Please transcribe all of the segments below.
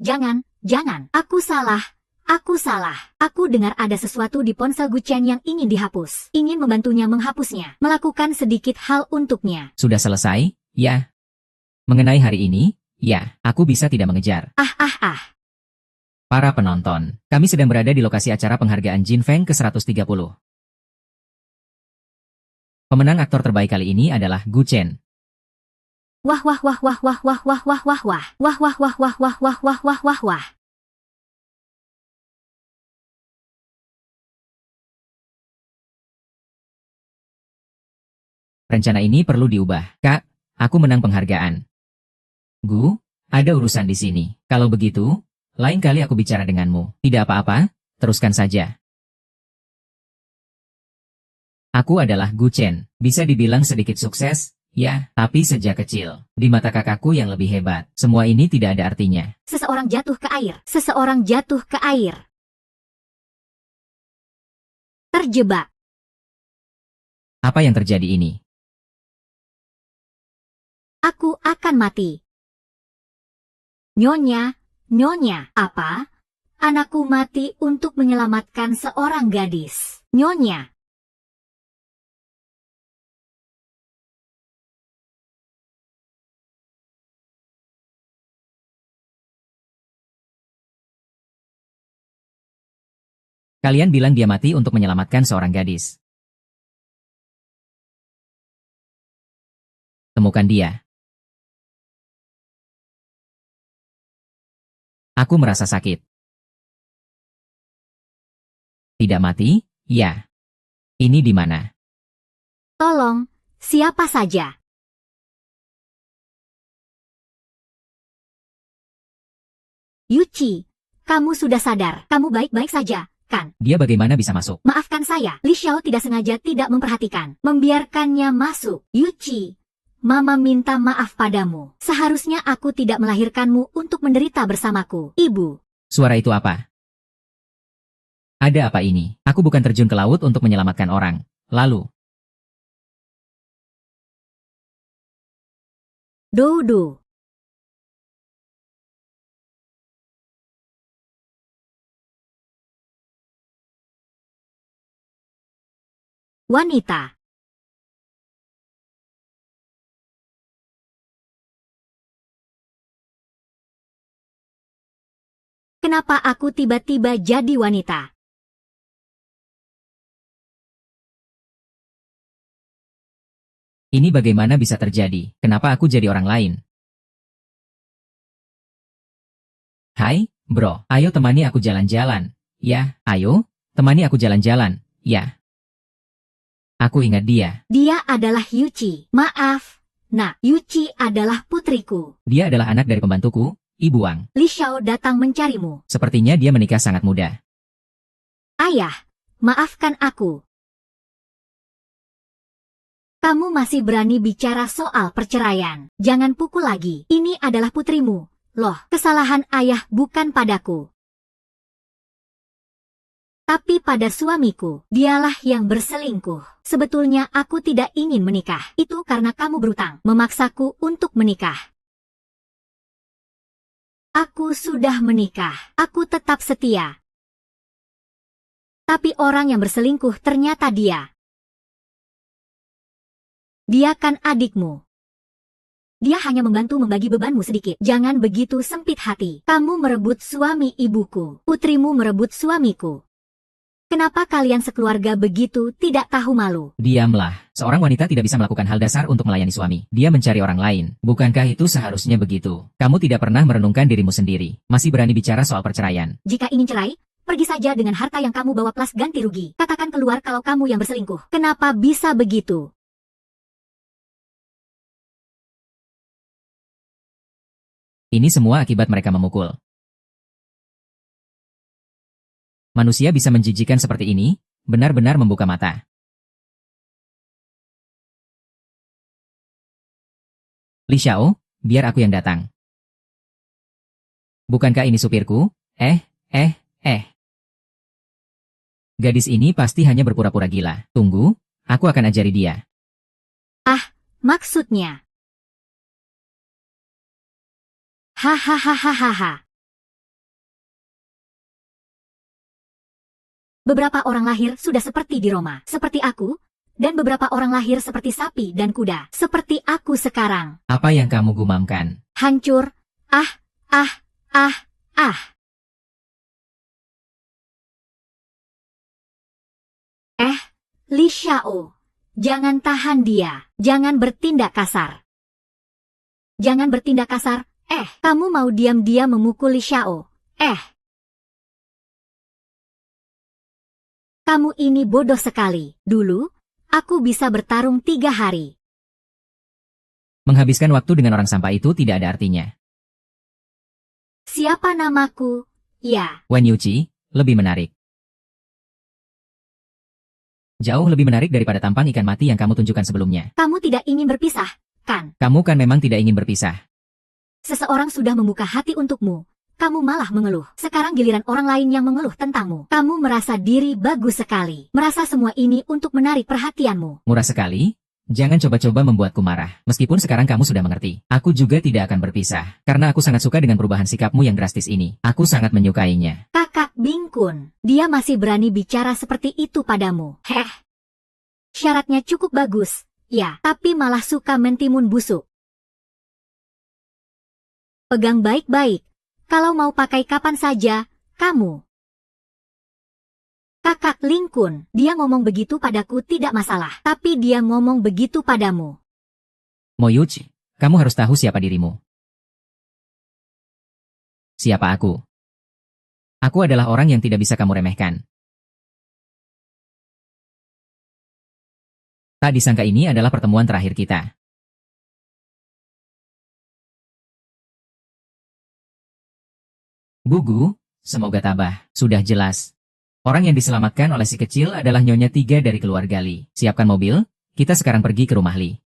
jangan, jangan. Aku salah. Aku salah. Aku dengar ada sesuatu di ponsel Gu Chen yang ingin dihapus. Ingin membantunya menghapusnya. Melakukan sedikit hal untuknya. Sudah selesai? Ya. Mengenai hari ini, ya, aku bisa tidak mengejar. Para penonton, kami sedang berada di lokasi acara penghargaan Jin Feng ke-130. Pemenang aktor terbaik kali ini adalah Gu Chen. Wah wah wah wah wah wah wah wah wah wah. Wah wah wah wah wah wah wah wah wah wah. Rencana ini perlu diubah. Kak, aku menang penghargaan. Gu, ada urusan di sini. Kalau begitu, lain kali aku bicara denganmu. Tidak apa-apa, teruskan saja. Aku adalah Gu Chen. Bisa dibilang sedikit sukses, ya, tapi sejak kecil. Di mata kakakku yang lebih hebat. Semua ini tidak ada artinya. Seseorang jatuh ke air. Seseorang jatuh ke air. Terjebak. Apa yang terjadi ini? Aku akan mati. Nyonya, Nyonya, apa? Anakku mati untuk menyelamatkan seorang gadis. Nyonya. Kalian bilang dia mati untuk menyelamatkan seorang gadis. Temukan dia. Aku merasa sakit. Tidak mati? Ya. Ini di mana? Tolong, siapa saja? Yuchi, kamu sudah sadar. Kamu baik-baik saja, kan? Dia bagaimana bisa masuk? Maafkan saya, Li Xiao tidak sengaja tidak memperhatikan. Membiarkannya masuk. Yuchi, Mama minta maaf padamu. Seharusnya aku tidak melahirkanmu untuk menderita bersamaku. Ibu. Suara itu apa? Ada apa ini? Aku bukan terjun ke laut untuk menyelamatkan orang. Lalu. Dodo. Wanita. Kenapa aku tiba-tiba jadi wanita? Ini bagaimana bisa terjadi? Kenapa aku jadi orang lain? Hai, bro. Ayo temani aku jalan-jalan. Ya, ayo, temani aku jalan-jalan. Ya. Aku ingat dia. Dia adalah Yuchi. Maaf. Nah, Yuchi adalah putriku. Dia adalah anak dari pembantuku, Ibu Wang. Li Xiao datang mencarimu. Sepertinya dia menikah sangat muda. Ayah, maafkan aku. Kamu masih berani bicara soal perceraian. Jangan pukul lagi. Ini adalah putrimu. Loh, kesalahan ayah bukan padaku. Tapi pada suamiku. Dialah yang berselingkuh. Sebetulnya aku tidak ingin menikah. Itu karena kamu berutang. Memaksaku untuk menikah. Aku sudah menikah. Aku tetap setia. Tapi orang yang berselingkuh ternyata dia. Dia kan adikmu. Dia hanya membantu membagi bebanmu sedikit. Jangan begitu sempit hati. Kamu merebut suami ibuku. Putrimu merebut suamiku. Kenapa kalian sekeluarga begitu tidak tahu malu? Diamlah. Seorang wanita tidak bisa melakukan hal dasar untuk melayani suami. Dia mencari orang lain. Bukankah itu seharusnya begitu? Kamu tidak pernah merenungkan dirimu sendiri. Masih berani bicara soal perceraian. Jika ingin cerai, pergi saja dengan harta yang kamu bawa plus ganti rugi. Katakan keluar kalau kamu yang berselingkuh. Kenapa bisa begitu? Ini semua akibat mereka memukul. Manusia bisa menjijikan seperti ini, benar-benar membuka mata. Li Xiao, biar aku yang datang. Bukankah ini supirku? Gadis ini pasti hanya berpura-pura gila. Tunggu, aku akan ajari dia. Maksudnya. Hahaha. Beberapa orang lahir sudah seperti di Roma, seperti aku, dan beberapa orang lahir seperti sapi dan kuda, seperti aku sekarang. Apa yang kamu gumamkan? Hancur. Ah, ah, ah, ah. Li Xiao. Jangan tahan dia. Jangan bertindak kasar. Jangan bertindak kasar. Kamu mau diam-diam memukul Li Xiao. Kamu ini bodoh sekali. Dulu, aku bisa bertarung 3 hari. Menghabiskan waktu dengan orang sampah itu tidak ada artinya. Siapa namaku? Ya. Wen Yuqi, lebih menarik. Jauh lebih menarik daripada tampang ikan mati yang kamu tunjukkan sebelumnya. Kamu tidak ingin berpisah, kan? Kamu kan memang tidak ingin berpisah. Seseorang sudah membuka hati untukmu. Kamu malah mengeluh. Sekarang giliran orang lain yang mengeluh tentangmu. Kamu merasa diri bagus sekali. Merasa semua ini untuk menarik perhatianmu. Murah sekali? Jangan coba-coba membuatku marah. Meskipun sekarang kamu sudah mengerti. Aku juga tidak akan berpisah. Karena aku sangat suka dengan perubahan sikapmu yang drastis ini. Aku sangat menyukainya. Kakak Bing Kun. Dia masih berani bicara seperti itu padamu. Syaratnya cukup bagus. Ya, tapi malah suka mentimun busuk. Pegang baik-baik. Kalau mau pakai kapan saja, kamu. Kakak Ling Kun, dia ngomong begitu padaku tidak masalah. Tapi dia ngomong begitu padamu. Mo Yuqi, kamu harus tahu siapa dirimu. Siapa aku? Aku adalah orang yang tidak bisa kamu remehkan. Tak disangka ini adalah pertemuan terakhir kita. Gugu, semoga tabah. Sudah jelas. Orang yang diselamatkan oleh si kecil adalah Nyonya 3 dari keluarga Li. Siapkan mobil, kita sekarang pergi ke rumah Li.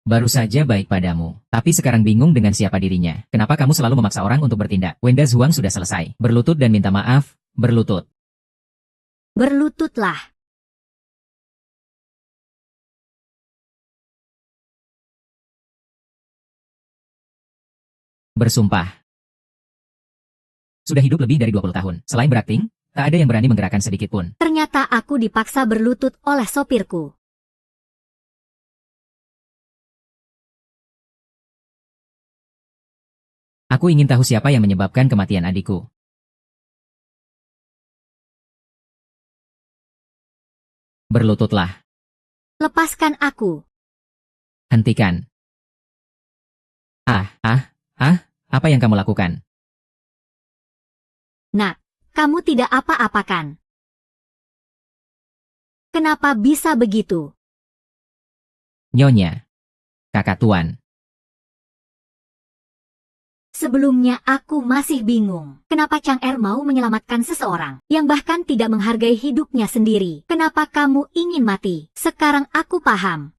Baru saja baik padamu, tapi sekarang bingung dengan siapa dirinya. Kenapa kamu selalu memaksa orang untuk bertindak? Wenda Zhuang sudah selesai. Berlutut dan minta maaf, berlutut. Berlututlah. Bersumpah. Sudah hidup lebih dari 20 tahun. Selain berakting, tak ada yang berani menggerakkan sedikit pun. Ternyata aku dipaksa berlutut oleh sopirku. Aku ingin tahu siapa yang menyebabkan kematian adikku. Berlututlah. Lepaskan aku. Hentikan. Apa yang kamu lakukan? Nak, kamu tidak apa-apakan. Kenapa bisa begitu? Nyonya. Kakak tuan. Sebelumnya aku masih bingung. Kenapa Chang Er mau menyelamatkan seseorang yang bahkan tidak menghargai hidupnya sendiri? Kenapa kamu ingin mati? Sekarang aku paham.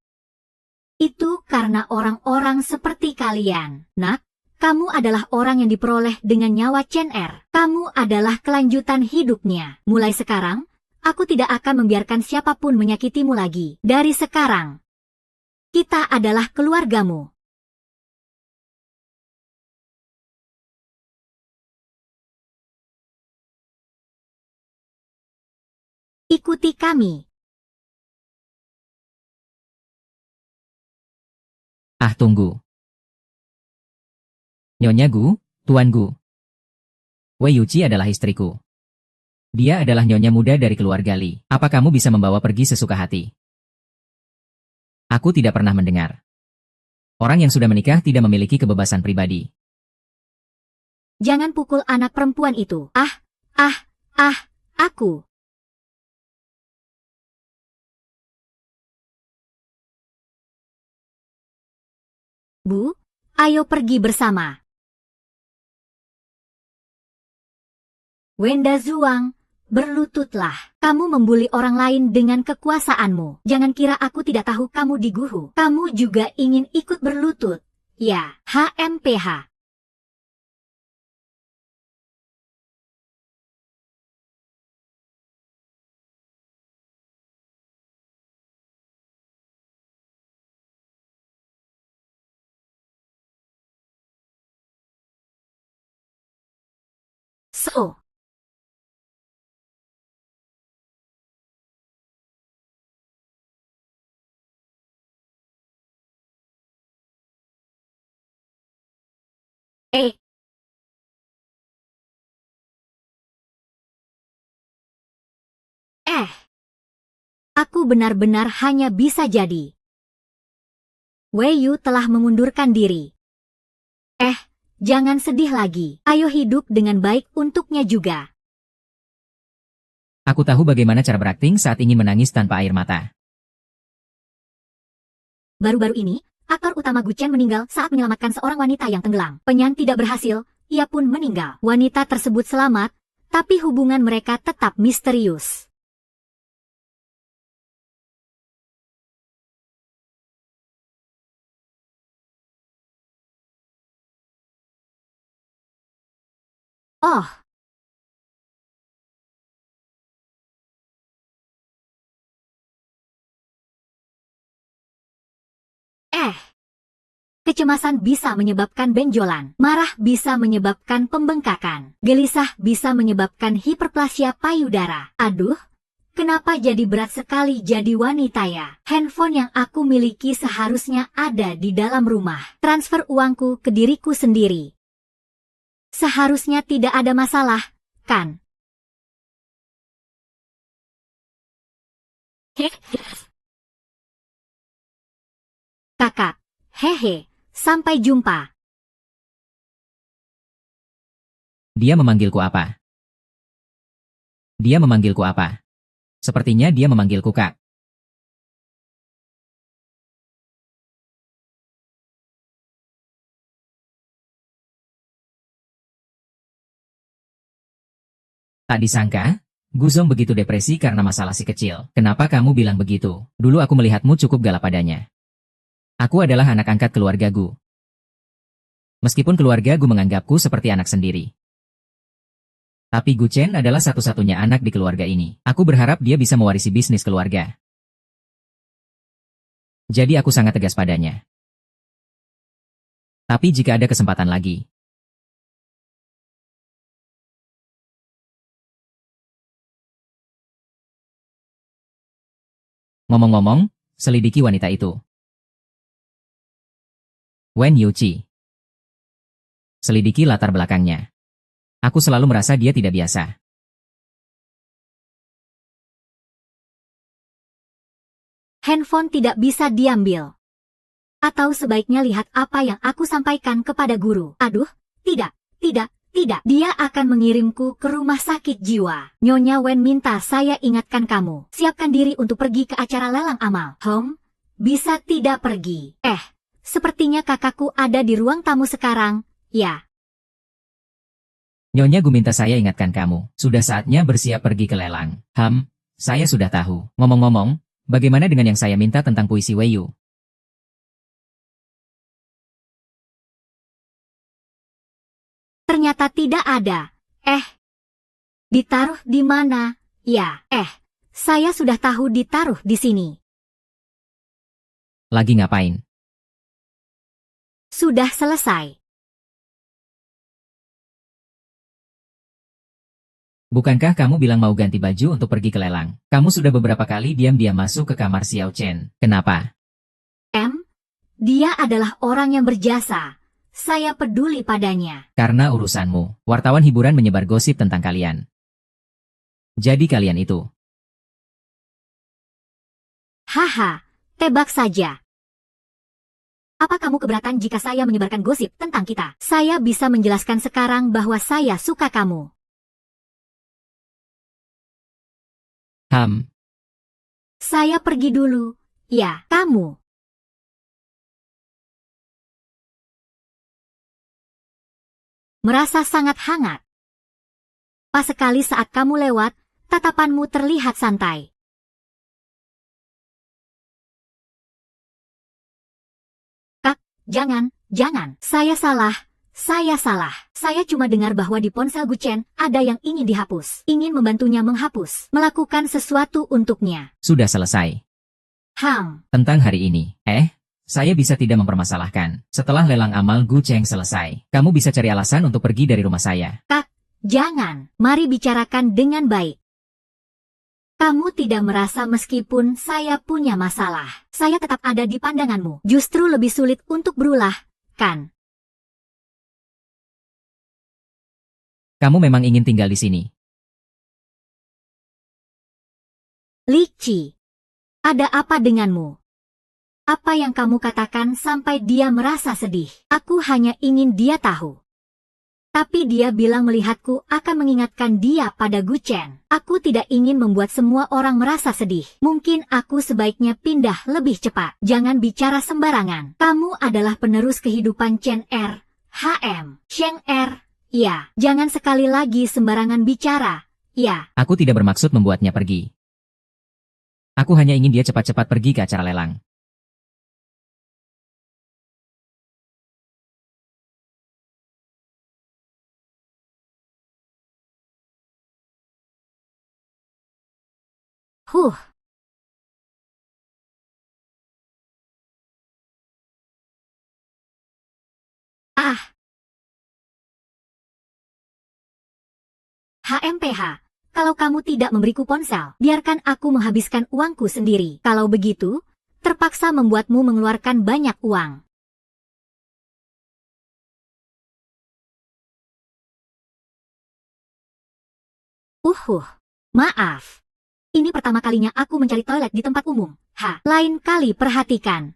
Itu karena orang-orang seperti kalian. Nak, kamu adalah orang yang diperoleh dengan nyawa Chen Er. Kamu adalah kelanjutan hidupnya. Mulai sekarang, aku tidak akan membiarkan siapapun menyakitimu lagi. Dari sekarang, kita adalah keluargamu. Ikuti kami. Tunggu. Nyonya Gu, Tuan Gu. Wei Yuqi adalah istriku. Dia adalah nyonya muda dari keluarga Li. Apa kamu bisa membawa pergi sesuka hati? Aku tidak pernah mendengar. Orang yang sudah menikah tidak memiliki kebebasan pribadi. Jangan pukul anak perempuan itu. Aku. Bu, ayo pergi bersama. Wenda Zhuang, berlututlah. Kamu membuli orang lain dengan kekuasaanmu. Jangan kira aku tidak tahu kamu diguhu. Kamu juga ingin ikut berlutut. Ya, HMPH. So, Eh, aku benar-benar hanya bisa jadi. Wei Yu telah mengundurkan diri. Jangan sedih lagi. Ayo hidup dengan baik untuknya juga. Aku tahu bagaimana cara berakting saat ingin menangis tanpa air mata. Baru-baru ini, aktor utama Gu Chen meninggal saat menyelamatkan seorang wanita yang tenggelam. Penyan tidak berhasil, ia pun meninggal. Wanita tersebut selamat, tapi hubungan mereka tetap misterius. Oh, kecemasan bisa menyebabkan benjolan, marah bisa menyebabkan pembengkakan, gelisah bisa menyebabkan hiperplasia payudara. Aduh, kenapa jadi berat sekali jadi wanita ya? Handphone yang aku miliki seharusnya ada di dalam rumah. Transfer uangku ke diriku sendiri. Seharusnya tidak ada masalah, kan? Kakak, hehe, sampai jumpa. Dia memanggilku apa? Dia memanggilku apa? Sepertinya dia memanggilku Kak. Tak disangka, Guzong begitu depresi karena masalah si kecil. Kenapa kamu bilang begitu? Dulu aku melihatmu cukup galak padanya. Aku adalah anak angkat keluarga Gu. Meskipun keluarga Gu menganggapku seperti anak sendiri. Tapi Gu Chen adalah satu-satunya anak di keluarga ini. Aku berharap dia bisa mewarisi bisnis keluarga. Jadi aku sangat tegas padanya. Tapi jika ada kesempatan lagi, ngomong-ngomong, selidiki wanita itu. Wen Yuqi. Selidiki latar belakangnya. Aku selalu merasa dia tidak biasa. Handphone tidak bisa diambil. Atau sebaiknya lihat apa yang aku sampaikan kepada guru. Aduh, tidak. Dia akan mengirimku ke rumah sakit jiwa. Nyonya Wen minta saya ingatkan kamu. Siapkan diri untuk pergi ke acara lelang amal. Bisa tidak pergi. Sepertinya kakakku ada di ruang tamu sekarang, ya. Nyonya Gu minta saya ingatkan kamu. Sudah saatnya bersiap pergi ke lelang. Saya sudah tahu. Ngomong-ngomong, bagaimana dengan yang saya minta tentang puisi Wei Yu? Ternyata tidak ada. Ditaruh di mana? Ya, saya sudah tahu ditaruh di sini. Lagi ngapain? Sudah selesai. Bukankah kamu bilang mau ganti baju untuk pergi ke lelang? Kamu sudah beberapa kali diam-diam masuk ke kamar Xiao Chen. Kenapa? Dia adalah orang yang berjasa. Saya peduli padanya. Karena urusanmu. Wartawan hiburan menyebar gosip tentang kalian. Jadi kalian itu. Haha, tebak saja. Apa kamu keberatan jika saya menyebarkan gosip tentang kita? Saya bisa menjelaskan sekarang bahwa saya suka kamu. Saya pergi dulu. Ya, kamu. Merasa sangat hangat. Pas sekali saat kamu lewat, tatapanmu terlihat santai. Kak, jangan. Saya salah. Saya cuma dengar bahwa di ponsel Gu Chen ada yang ingin dihapus. Ingin membantunya menghapus. Melakukan sesuatu untuknya. Sudah selesai. Tentang hari ini. Saya bisa tidak mempermasalahkan. Setelah lelang amal Gu Cheng selesai, kamu bisa cari alasan untuk pergi dari rumah saya. Kak, jangan. Mari bicarakan dengan baik. Kamu tidak merasa meskipun saya punya masalah, saya tetap ada di pandanganmu. Justru lebih sulit untuk berulah, kan? Kamu memang ingin tinggal di sini. Li Qi, ada apa denganmu? Apa yang kamu katakan sampai dia merasa sedih? Aku hanya ingin dia tahu. Tapi dia bilang melihatku akan mengingatkan dia pada Gu Chen. Aku tidak ingin membuat semua orang merasa sedih. Mungkin aku sebaiknya pindah lebih cepat. Jangan bicara sembarangan. Kamu adalah penerus kehidupan Chen Er. HM. Sheng Er. Ya, jangan sekali lagi sembarangan bicara. Ya. Aku tidak bermaksud membuatnya pergi. Aku hanya ingin dia cepat-cepat pergi ke acara lelang. Huh. Ah. HMPH. Kalau kamu tidak memberiku ponsel, biarkan aku menghabiskan uangku sendiri. Kalau begitu, terpaksa membuatmu mengeluarkan banyak uang. Maaf. Ini pertama kalinya aku mencari toilet di tempat umum. Lain kali perhatikan.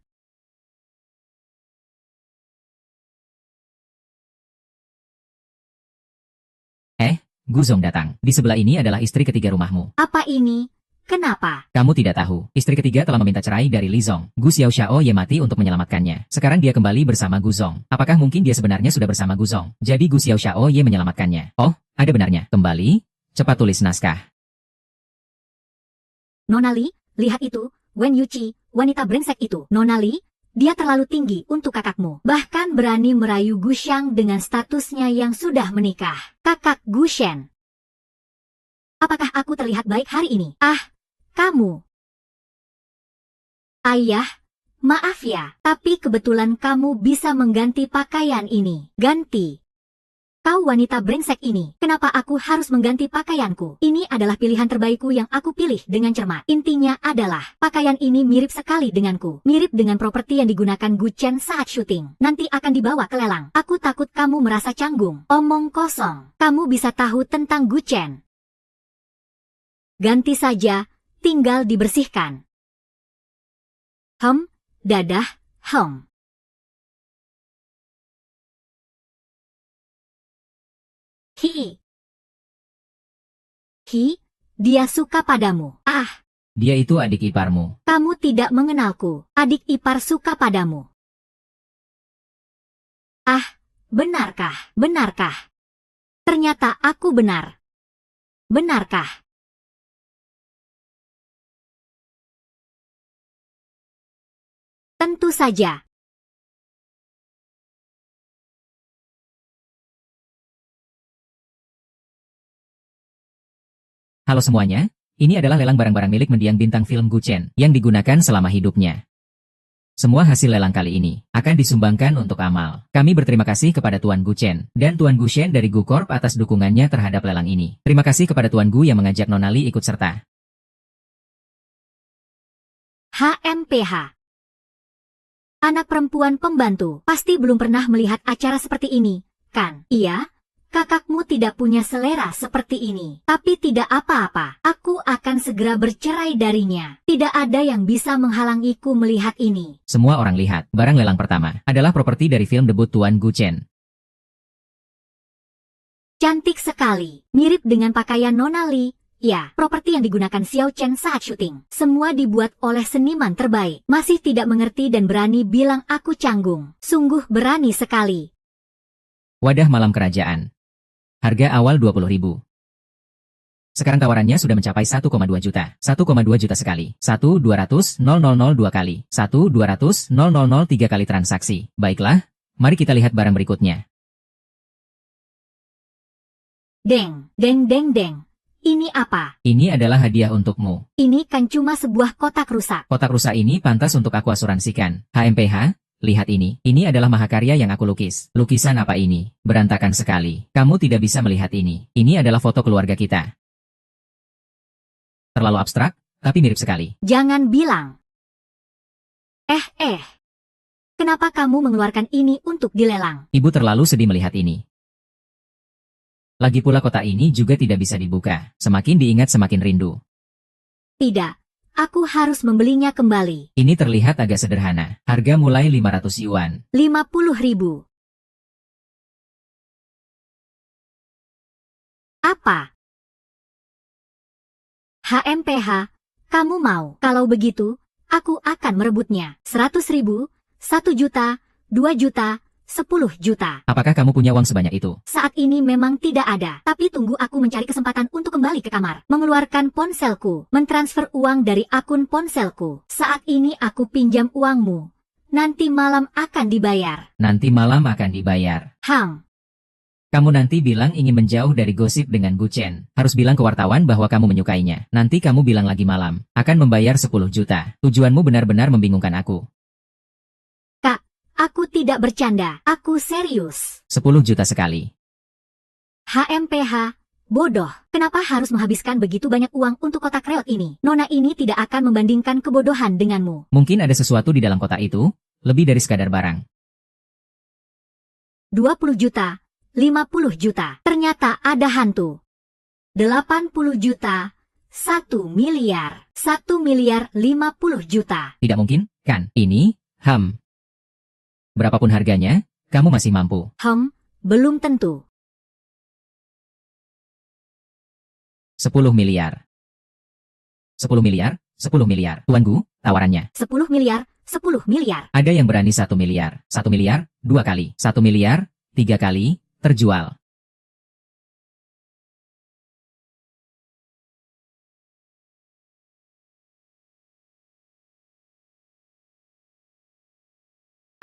Guzong datang. Di sebelah ini adalah istri ketiga rumahmu. Apa ini? Kenapa? Kamu tidak tahu. Istri ketiga telah meminta cerai dari Li Zong. Gu Xiaoxiao Ye mati untuk menyelamatkannya. Sekarang dia kembali bersama Gu Zong. Apakah mungkin dia sebenarnya sudah bersama Gu Zong? Jadi Gu Xiaoxiao Ye menyelamatkannya. Oh, ada benarnya. Kembali. Cepat tulis naskah. Nona Li, lihat itu. Wen Yuqi, wanita brengsek itu. Nona Li, dia terlalu tinggi untuk kakakmu. Bahkan berani merayu Gu Xiang dengan statusnya yang sudah menikah. Kakak Gu Shen. Apakah aku terlihat baik hari ini? Kamu. Ayah, maaf ya, tapi kebetulan kamu bisa mengganti pakaian ini. Ganti. Kau wanita brengsek ini, kenapa aku harus mengganti pakaianku? Ini adalah pilihan terbaikku yang aku pilih dengan cermat. Intinya adalah, pakaian ini mirip sekali denganku. Mirip dengan properti yang digunakan Gu Chen saat syuting. Nanti akan dibawa ke lelang. Aku takut kamu merasa canggung. Omong kosong. Kamu bisa tahu tentang Gu Chen. Ganti saja, tinggal dibersihkan. Dadah, dia suka padamu. Dia itu adik iparmu. Kamu tidak mengenalku. Adik ipar suka padamu. Benarkah? Benarkah? Ternyata aku benar. Benarkah? Tentu saja. Halo semuanya, ini adalah lelang barang-barang milik mendiang bintang film Gu Chen yang digunakan selama hidupnya. Semua hasil lelang kali ini akan disumbangkan untuk amal. Kami berterima kasih kepada Tuan Gu Chen dan Tuan Gu Shen dari Gu Corp atas dukungannya terhadap lelang ini. Terima kasih kepada Tuan Gu yang mengajak Nona Li ikut serta. HMPH. Anak perempuan pembantu pasti belum pernah melihat acara seperti ini, kan? Iya? Kakakmu tidak punya selera seperti ini. Tapi tidak apa-apa. Aku akan segera bercerai darinya. Tidak ada yang bisa menghalangiku melihat ini. Semua orang lihat, barang lelang pertama adalah properti dari film debut Tuan Gu Chen. Cantik sekali. Mirip dengan pakaian Nona Li. Ya, properti yang digunakan Xiao Chen saat syuting. Semua dibuat oleh seniman terbaik. Masih tidak mengerti dan berani bilang aku canggung. Sungguh berani sekali. Wadah malam kerajaan. Harga awal 20.000. Sekarang tawarannya sudah mencapai 1,2 juta. 1,2 juta sekali. 1-200-0002 kali. 1-200-0003 kali transaksi. Baiklah, mari kita lihat barang berikutnya. Deng, deng, deng, deng. Ini apa? Ini adalah hadiah untukmu. Ini kan cuma sebuah kotak rusak. Kotak rusak ini pantas untuk aku asuransikan. HMPH, lihat ini. Ini adalah mahakarya yang aku lukis. Lukisan apa ini? Berantakan sekali. Kamu tidak bisa melihat ini. Ini adalah foto keluarga kita. Terlalu abstrak, tapi mirip sekali. Jangan bilang. Kenapa kamu mengeluarkan ini untuk dilelang? Ibu terlalu sedih melihat ini. Lagi pula kota ini juga tidak bisa dibuka. Semakin diingat semakin rindu. Tidak. Aku harus membelinya kembali. Ini terlihat agak sederhana. Harga mulai 500 yuan. 50.000. Apa? HMPH, kamu mau? Kalau begitu, aku akan merebutnya. 100.000, 1 juta, 2 juta, 10 juta. Apakah kamu punya uang sebanyak itu? Saat ini memang tidak ada, tapi tunggu aku mencari kesempatan untuk kembali ke kamar. Mengeluarkan ponselku, mentransfer uang dari akun ponselku. Saat ini aku pinjam uangmu. Nanti malam akan dibayar. Nanti malam akan dibayar. Kamu nanti bilang ingin menjauh dari gosip dengan Gu Chen. Harus bilang ke wartawan bahwa kamu menyukainya. Nanti kamu bilang lagi malam. Akan membayar 10 juta. Tujuanmu benar-benar membingungkan aku. Aku tidak bercanda, aku serius. 10 juta sekali. HMPH, bodoh. Kenapa harus menghabiskan begitu banyak uang untuk kotak reot ini? Nona ini tidak akan membandingkan kebodohan denganmu. Mungkin ada sesuatu di dalam kotak itu, lebih dari sekadar barang. 20 juta, 50 juta. Ternyata ada hantu. 80 juta, 1 miliar. 1 miliar 50 juta. Tidak mungkin, kan? Ini, berapapun harganya, kamu masih mampu. Belum tentu. 10 miliar. 10 miliar, 10 miliar. Tuan Gu, tawarannya. 10 miliar, 10 miliar. Ada yang berani 1 miliar. 1 miliar, 2 kali. 1 miliar, 3 kali, terjual.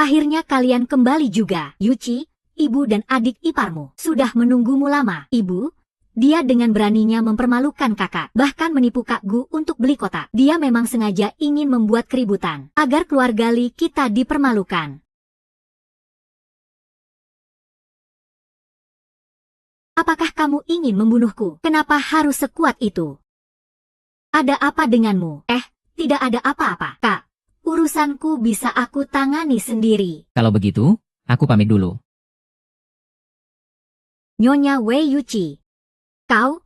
Akhirnya kalian kembali juga. Yuchi, ibu dan adik iparmu sudah menunggumu lama. Ibu, dia dengan beraninya mempermalukan kakak, bahkan menipu Kak Gu untuk beli kotak. Dia memang sengaja ingin membuat keributan, agar keluarga Li kita dipermalukan. Apakah kamu ingin membunuhku? Kenapa harus sekuat itu? Ada apa denganmu? Tidak ada apa-apa, Kak. Urusanku bisa aku tangani sendiri. Kalau begitu, aku pamit dulu. Nyonya Wei Yuchi. Kau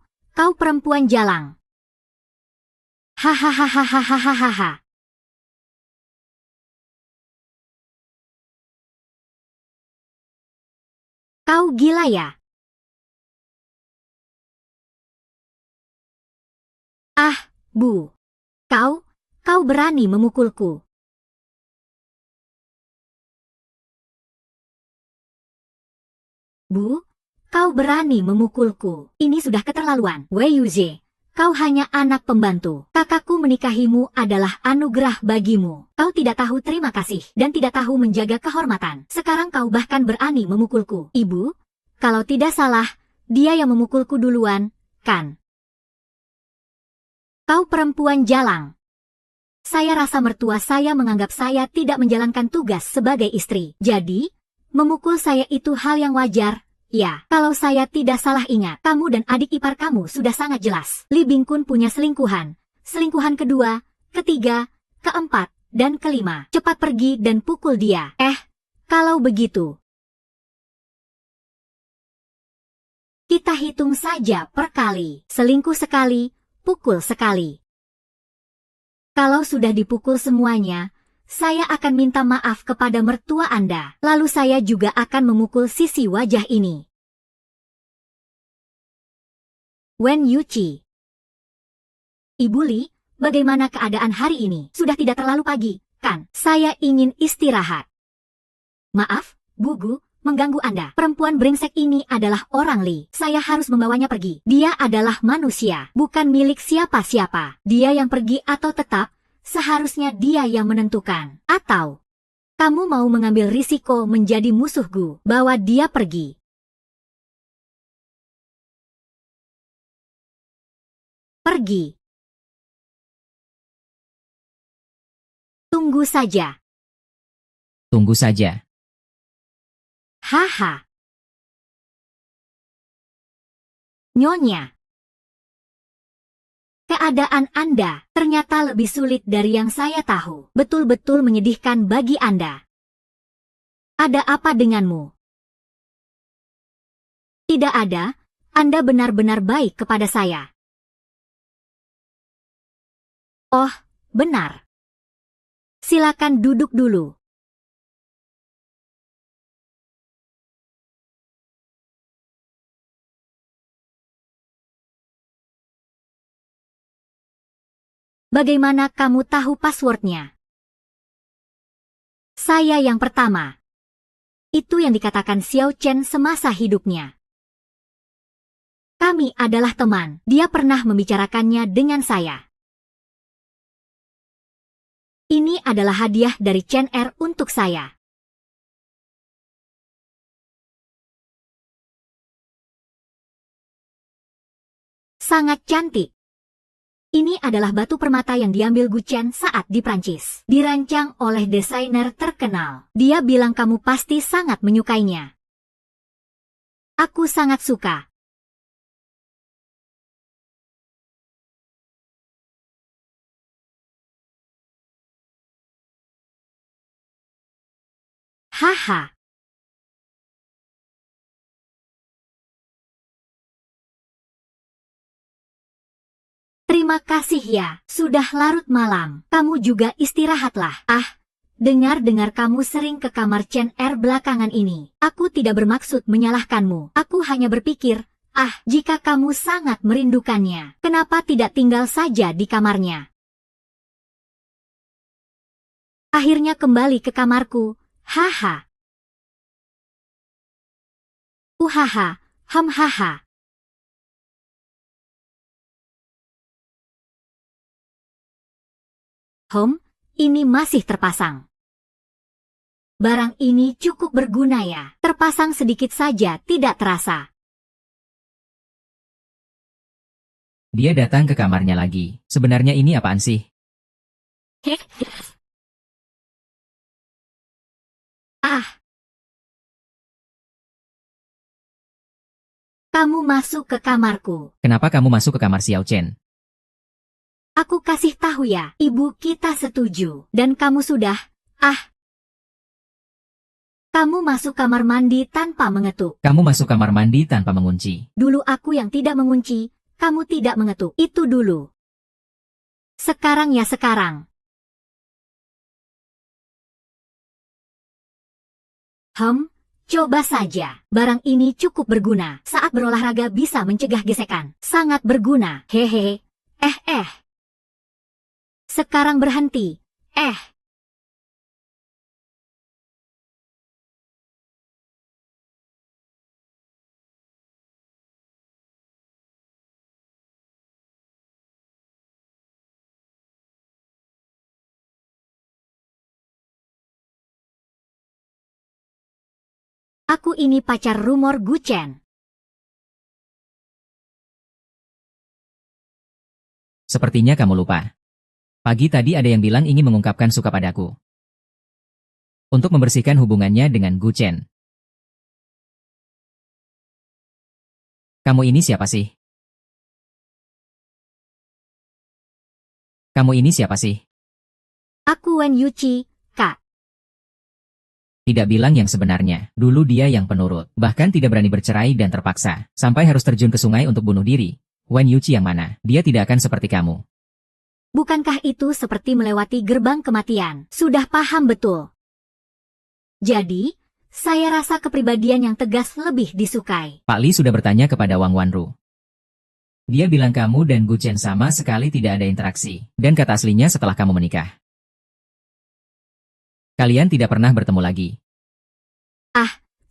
perempuan jalang. Hahaha. Kau gila ya? Bu. Kau berani memukulku. Bu, kau berani memukulku. Ini sudah keterlaluan. Wei Yuze, kau hanya anak pembantu. Kakakku menikahimu adalah anugerah bagimu. Kau tidak tahu terima kasih dan tidak tahu menjaga kehormatan. Sekarang kau bahkan berani memukulku. Ibu, kalau tidak salah, dia yang memukulku duluan, kan? Kau perempuan jalang. Saya rasa mertua saya menganggap saya tidak menjalankan tugas sebagai istri. Jadi, memukul saya itu hal yang wajar. Ya, kalau saya tidak salah ingat, kamu dan adik ipar kamu sudah sangat jelas. Li Bingkun punya selingkuhan. Selingkuhan kedua, ketiga, keempat, dan kelima. Cepat pergi dan pukul dia. Kalau begitu, kita hitung saja per kali. Selingkuh sekali, pukul sekali. Kalau sudah dipukul semuanya, saya akan minta maaf kepada mertua Anda. Lalu saya juga akan memukul sisi wajah ini. Wen Yuchi. Ibu Li, bagaimana keadaan hari ini? Sudah tidak terlalu pagi, kan? Saya ingin istirahat. Maaf, Bu Gu, mengganggu Anda. Perempuan brengsek ini adalah orang Li. Saya harus membawanya pergi. Dia adalah manusia, bukan milik siapa-siapa. Dia yang pergi atau tetap, seharusnya dia yang menentukan. Atau, kamu mau mengambil risiko menjadi musuh Gu, bawa dia pergi. Pergi. Tunggu saja. Tunggu saja. Haha. Nyonya. Keadaan Anda ternyata lebih sulit dari yang saya tahu. Betul-betul menyedihkan bagi Anda. Ada apa denganmu? Tidak ada, Anda benar-benar baik kepada saya. Oh, benar. Silakan duduk dulu. Bagaimana kamu tahu passwordnya? Saya yang pertama. Itu yang dikatakan Xiao Chen semasa hidupnya. Kami adalah teman. Dia pernah membicarakannya dengan saya. Ini adalah hadiah dari Chen Er untuk saya. Sangat cantik. Ini adalah batu permata yang diambil Gu Chen saat di Prancis. Dirancang oleh desainer terkenal. Dia bilang kamu pasti sangat menyukainya. Aku sangat suka. Haha. Terima kasih ya, sudah larut malam. Kamu juga istirahatlah. Dengar-dengar kamu sering ke kamar Chen Er belakangan ini. Aku tidak bermaksud menyalahkanmu. Aku hanya berpikir, jika kamu sangat merindukannya, kenapa tidak tinggal saja di kamarnya? Akhirnya kembali ke kamarku. Haha. Uhaha, hamhaha. Ini masih terpasang. Barang ini cukup berguna ya. Terpasang sedikit saja tidak terasa. Dia datang ke kamarnya lagi. Sebenarnya ini apaan sih? Kamu masuk ke kamarku. Kenapa kamu masuk ke kamar Xiao Chen? Aku kasih tahu ya, ibu kita setuju. Dan kamu sudah, Kamu masuk kamar mandi tanpa mengetuk. Kamu masuk kamar mandi tanpa mengunci. Dulu aku yang tidak mengunci, kamu tidak mengetuk. Itu dulu. Sekarang ya sekarang. Coba saja. Barang ini cukup berguna. Saat berolahraga bisa mencegah gesekan. Sangat berguna. Hehe. Sekarang berhenti. Aku ini pacar rumor Gu Chen. Sepertinya kamu lupa. Pagi tadi ada yang bilang ingin mengungkapkan suka padaku. Untuk membersihkan hubungannya dengan Gu Chen. Kamu ini siapa sih? Kamu ini siapa sih? Aku Wen Yuqi, Kak. Tidak bilang yang sebenarnya. Dulu dia yang penurut. Bahkan tidak berani bercerai dan terpaksa. Sampai harus terjun ke sungai untuk bunuh diri. Wen Yuqi yang mana? Dia tidak akan seperti kamu. Bukankah itu seperti melewati gerbang kematian? Sudah paham betul. Jadi, saya rasa kepribadian yang tegas lebih disukai. Pak Li sudah bertanya kepada Wang Wanru. Dia bilang kamu dan Gu Chen sama sekali tidak ada interaksi. Dan kata aslinya setelah kamu menikah. Kalian tidak pernah bertemu lagi.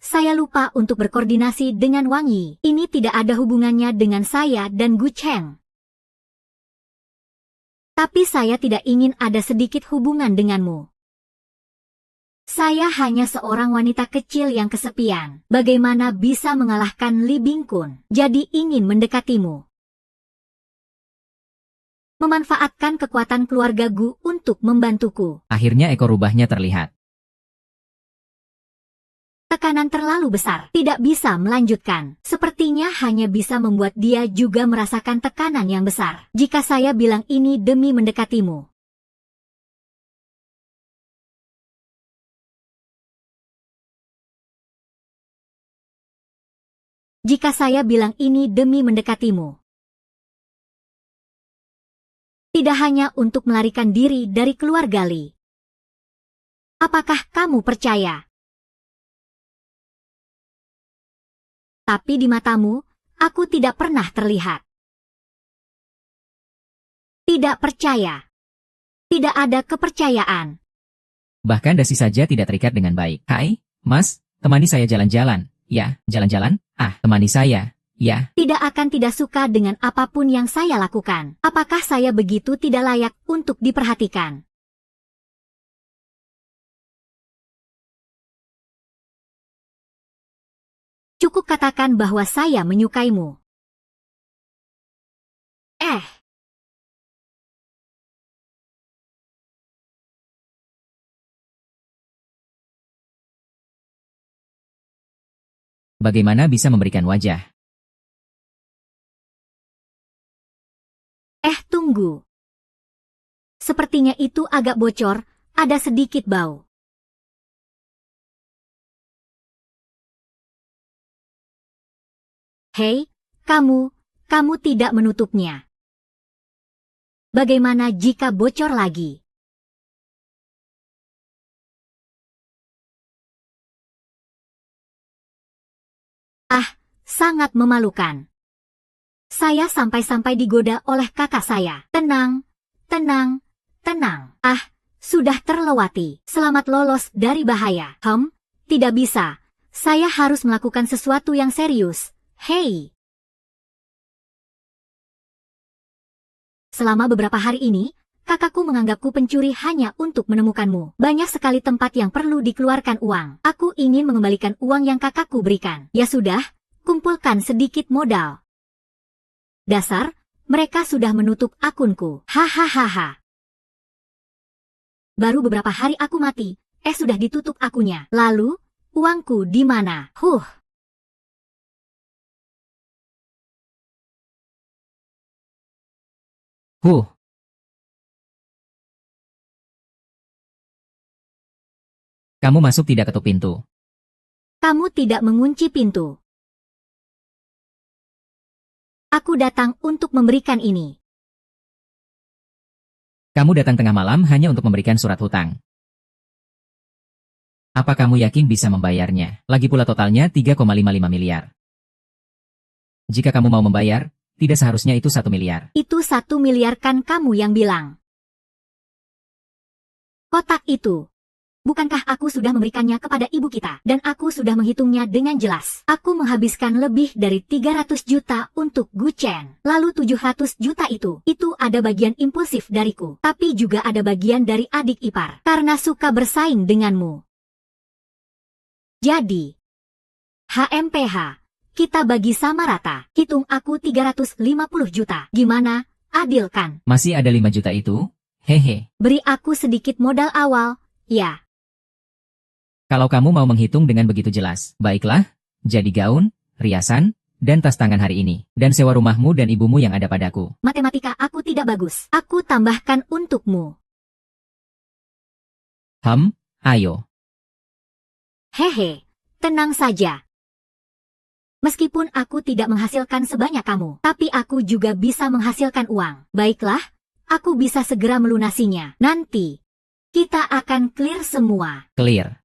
Saya lupa untuk berkoordinasi dengan Wang Yi. Ini tidak ada hubungannya dengan saya dan Gu Chen. Tapi saya tidak ingin ada sedikit hubungan denganmu. Saya hanya seorang wanita kecil yang kesepian. Bagaimana bisa mengalahkan Li Bingkun? Jadi ingin mendekatimu. Memanfaatkan kekuatan keluarga Gu untuk membantuku. Akhirnya ekor rubahnya terlihat. Tekanan terlalu besar, tidak bisa melanjutkan. Sepertinya hanya bisa membuat dia juga merasakan tekanan yang besar. Jika saya bilang ini demi mendekatimu. Jika saya bilang ini demi mendekatimu, tidak hanya untuk melarikan diri dari keluarga Li. Apakah kamu percaya? Tapi di matamu, aku tidak pernah terlihat. Tidak percaya. Tidak ada kepercayaan. Bahkan dasi saja tidak terikat dengan baik. Hai, Mas, temani saya jalan-jalan. Ya, jalan-jalan? Temani saya. Ya. Tidak akan tidak suka dengan apapun yang saya lakukan. Apakah saya begitu tidak layak untuk diperhatikan? Cukup katakan bahwa saya menyukaimu. Bagaimana bisa memberikan wajah? Tunggu. Sepertinya itu agak bocor, ada sedikit bau. Hei, kamu tidak menutupnya. Bagaimana jika bocor lagi? Sangat memalukan. Saya sampai-sampai digoda oleh kakak saya. Tenang, tenang, tenang. Sudah terlewati. Selamat lolos dari bahaya. Tidak bisa. Saya harus melakukan sesuatu yang serius. Hei. Selama beberapa hari ini, kakakku menganggapku pencuri hanya untuk menemukanmu. Banyak sekali tempat yang perlu dikeluarkan uang. Aku ingin mengembalikan uang yang kakakku berikan. Ya sudah, kumpulkan sedikit modal. Dasar, mereka sudah menutup akunku. Hahaha. Baru beberapa hari aku mati, sudah ditutup akunnya. Lalu, uangku di mana? Kamu masuk tidak ketuk pintu. Kamu tidak mengunci pintu. Aku datang untuk memberikan ini. Kamu datang tengah malam hanya untuk memberikan surat hutang. Apa kamu yakin bisa membayarnya? Lagi pula totalnya 3,55 miliar. Jika kamu mau membayar, tidak seharusnya itu 1 miliar. Itu 1 miliar kan kamu yang bilang. Kotak itu. Bukankah aku sudah memberikannya kepada ibu kita? Dan aku sudah menghitungnya dengan jelas. Aku menghabiskan lebih dari 300 juta untuk Gu Chen. Lalu 700 juta itu ada bagian impulsif dariku. Tapi juga ada bagian dari adik ipar. Karena suka bersaing denganmu. Jadi, HMPH, kita bagi sama rata. Hitung aku 350 juta. Gimana? Adil kan? Masih ada 5 juta itu? Hehe. Beri aku sedikit modal awal, ya. Kalau kamu mau menghitung dengan begitu jelas, baiklah, jadi gaun, riasan, dan tas tangan hari ini, dan sewa rumahmu dan ibumu yang ada padaku. Matematika aku tidak bagus. Aku tambahkan untukmu. Ayo. Hehe, tenang saja. Meskipun aku tidak menghasilkan sebanyak kamu, tapi aku juga bisa menghasilkan uang. Baiklah, aku bisa segera melunasinya. Nanti, kita akan clear semua. Clear.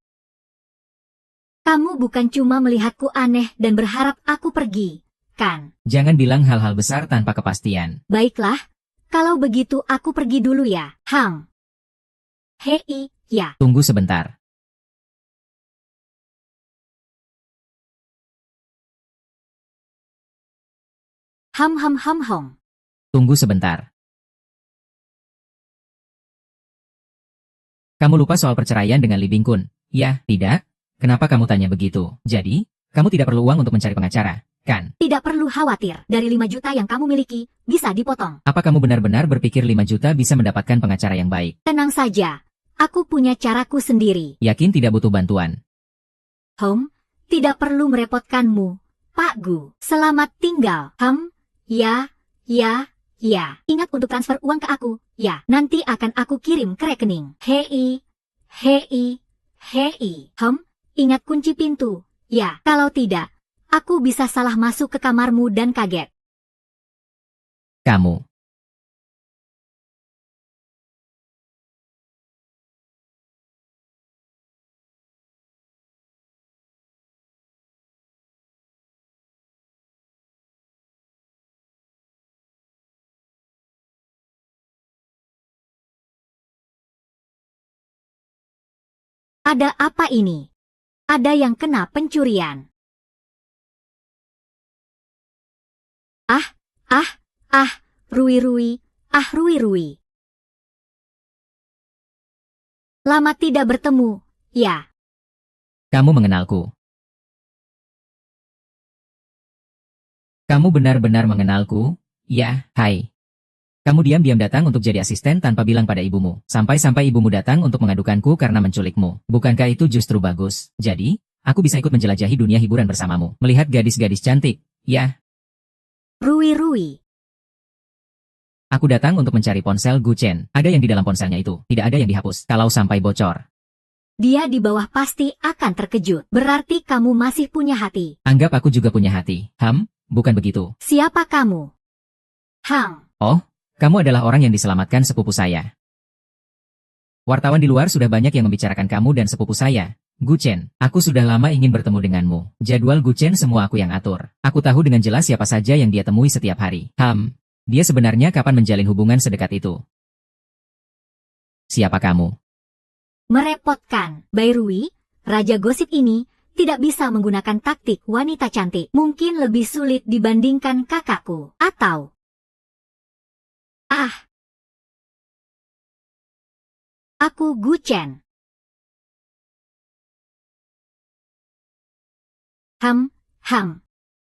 Kamu bukan cuma melihatku aneh dan berharap aku pergi, kan? Jangan bilang hal-hal besar tanpa kepastian. Baiklah, kalau begitu aku pergi dulu ya, Hei, ya. Tunggu sebentar. Hong. Tunggu sebentar. Kamu lupa soal perceraian dengan Li Bingkun? Ya, tidak? Kenapa kamu tanya begitu? Jadi, kamu tidak perlu uang untuk mencari pengacara, kan? Tidak perlu khawatir. Dari 5 juta yang kamu miliki, bisa dipotong. Apa kamu benar-benar berpikir 5 juta bisa mendapatkan pengacara yang baik? Tenang saja. Aku punya caraku sendiri. Yakin tidak butuh bantuan? Tidak perlu merepotkanmu, Pak Gu. Selamat tinggal. Ya. Ingat untuk transfer uang ke aku, ya. Nanti akan aku kirim ke rekening. Hei. Ingat kunci pintu. Ya, kalau tidak, Aku bisa salah masuk ke kamarmu dan kaget. Kamu. Ada apa ini? Ada yang kena pencurian. Ah, ah, ah, Rui. Lama tidak bertemu, ya. Kamu mengenalku. Kamu benar-benar mengenalku? Ya, hai. Kamu diam-diam datang untuk jadi asisten tanpa bilang pada ibumu. Sampai-sampai ibumu datang untuk mengadukanku karena menculikmu. Bukankah itu justru bagus? Jadi, aku bisa ikut menjelajahi dunia hiburan bersamamu. Melihat gadis-gadis cantik. Ya, Rui. aku datang untuk mencari ponsel Gu Chen. Ada yang di dalam ponselnya itu. Tidak ada yang dihapus. Kalau sampai bocor. Dia di bawah pasti akan terkejut. Berarti kamu masih punya hati. Anggap aku juga punya hati. Bukan begitu. Siapa kamu? Oh, kamu adalah orang yang diselamatkan sepupu saya. Wartawan di luar sudah banyak yang membicarakan kamu dan sepupu saya. Gu Chen, aku sudah lama ingin bertemu denganmu. Jadwal Gu Chen semua aku yang atur. Aku tahu dengan jelas siapa saja yang dia temui setiap hari. Dia sebenarnya kapan menjalin hubungan sedekat itu? Siapa kamu? Merepotkan. Rui, raja gosip ini tidak bisa menggunakan taktik wanita cantik. Mungkin lebih sulit dibandingkan kakakku. Atau... Aku Gu Chen.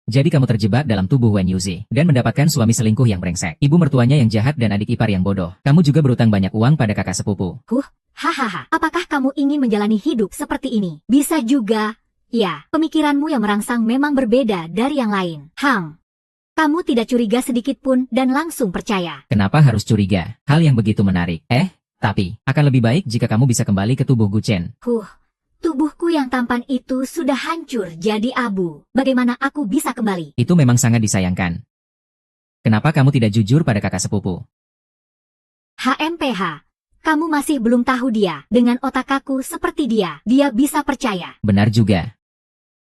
Jadi kamu terjebak dalam tubuh Wen Yuzi dan mendapatkan suami selingkuh yang brengsek, ibu mertuanya yang jahat dan adik ipar yang bodoh. Kamu juga berutang banyak uang pada kakak sepupu. Hahaha. Apakah kamu ingin menjalani hidup seperti ini? Bisa juga. Ya, pemikiranmu yang merangsang memang berbeda dari yang lain. Kamu tidak curiga sedikit pun dan langsung percaya. Kenapa harus curiga? Hal yang begitu menarik. Tapi, akan lebih baik jika kamu bisa kembali ke tubuh Gu Chen. Tubuhku yang tampan itu sudah hancur jadi abu. Bagaimana aku bisa kembali? Itu memang sangat disayangkan. Kenapa kamu tidak jujur pada kakak sepupu? HMPH. Kamu masih belum tahu dia. Dengan otak aku seperti dia bisa percaya. Benar juga.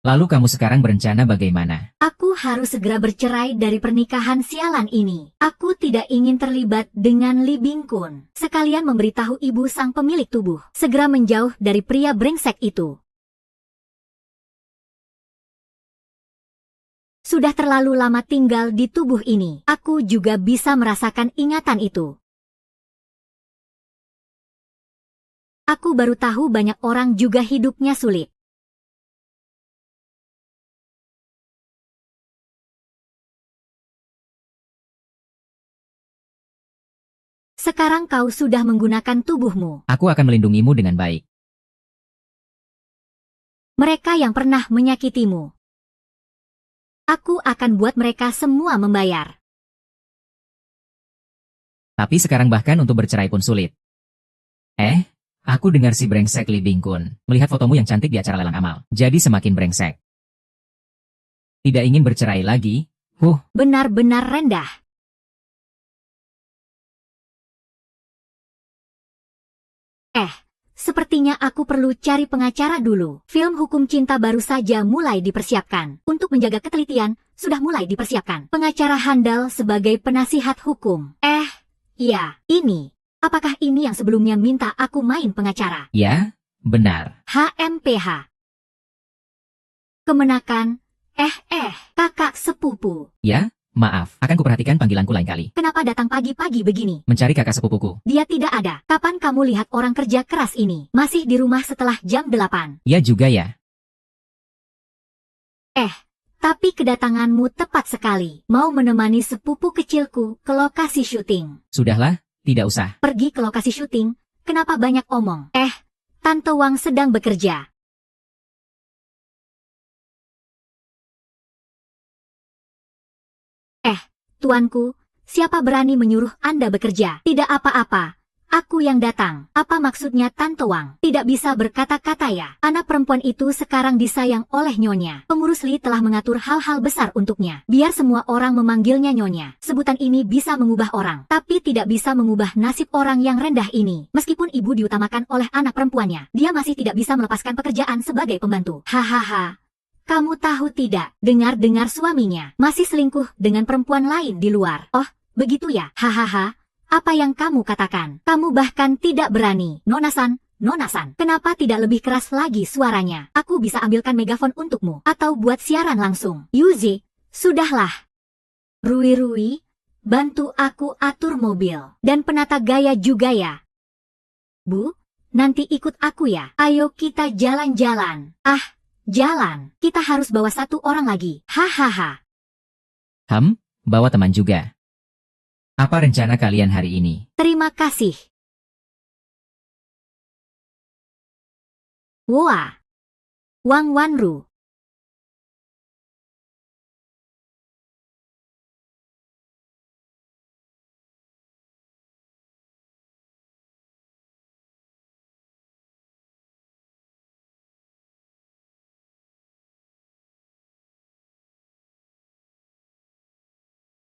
Lalu kamu sekarang berencana bagaimana? Aku harus segera bercerai dari pernikahan sialan ini. Aku tidak ingin terlibat dengan Li Bingkun. Sekalian memberitahu ibu sang pemilik tubuh. Segera menjauh dari pria brengsek itu. Sudah terlalu lama tinggal di tubuh ini. Aku juga bisa merasakan ingatan itu. Aku baru tahu banyak orang juga hidupnya sulit. Sekarang kau sudah menggunakan tubuhmu. Aku akan melindungimu dengan baik. Mereka yang pernah menyakitimu. Aku akan buat mereka semua membayar. Tapi sekarang bahkan untuk bercerai pun sulit. Aku dengar si brengsek Li Bingkun melihat fotomu yang cantik di acara lelang amal. Jadi semakin brengsek. Tidak ingin bercerai lagi? Benar-benar rendah. Sepertinya aku perlu cari pengacara dulu. Film hukum cinta baru saja mulai dipersiapkan. Untuk menjaga ketelitian, sudah mulai dipersiapkan. Pengacara handal sebagai penasihat hukum. Ya, ini. Apakah ini yang sebelumnya minta aku main pengacara? Ya, benar. HMPH. Kemenakan. Kakak sepupu. Ya, maaf. Akan kuperhatikan panggilanku lain kali. Kenapa datang pagi-pagi begini? Mencari kakak sepupuku. Dia tidak ada. Kapan kamu lihat orang kerja keras ini? Masih di rumah setelah jam 8. Ya juga ya. Tapi kedatanganmu tepat sekali. Mau menemani sepupu kecilku ke lokasi syuting. Sudahlah, tidak usah. Pergi ke lokasi syuting? Kenapa banyak omong? Tante Wang sedang bekerja. Tuanku, siapa berani menyuruh Anda bekerja? Tidak apa-apa. Aku yang datang. Apa maksudnya Tante Wang? Tidak bisa berkata-kata ya. Anak perempuan itu sekarang disayang oleh Nyonya. Pengurus Li telah mengatur hal-hal besar untuknya. Biar semua orang memanggilnya Nyonya. Sebutan ini bisa mengubah orang, tapi tidak bisa mengubah nasib orang yang rendah ini. Meskipun ibu diutamakan oleh anak perempuannya, dia masih tidak bisa melepaskan pekerjaan sebagai pembantu. Hahaha. Kamu tahu tidak, dengar-dengar suaminya masih selingkuh dengan perempuan lain di luar. Oh, begitu ya? Hahaha. Apa yang kamu katakan? Kamu bahkan tidak berani. Nona-san, Nona-san, kenapa tidak lebih keras lagi suaranya? Aku bisa ambilkan megafon untukmu, atau buat siaran langsung. Yuzi, sudahlah. Rui, bantu aku atur mobil. Dan penata gaya juga ya. Bu, nanti ikut aku ya. Ayo kita jalan-jalan. Ah, jalan. Kita harus bawa satu orang lagi. Hahaha. Bawa teman juga. Apa rencana kalian hari ini? Terima kasih. Wah. Wang Wanru.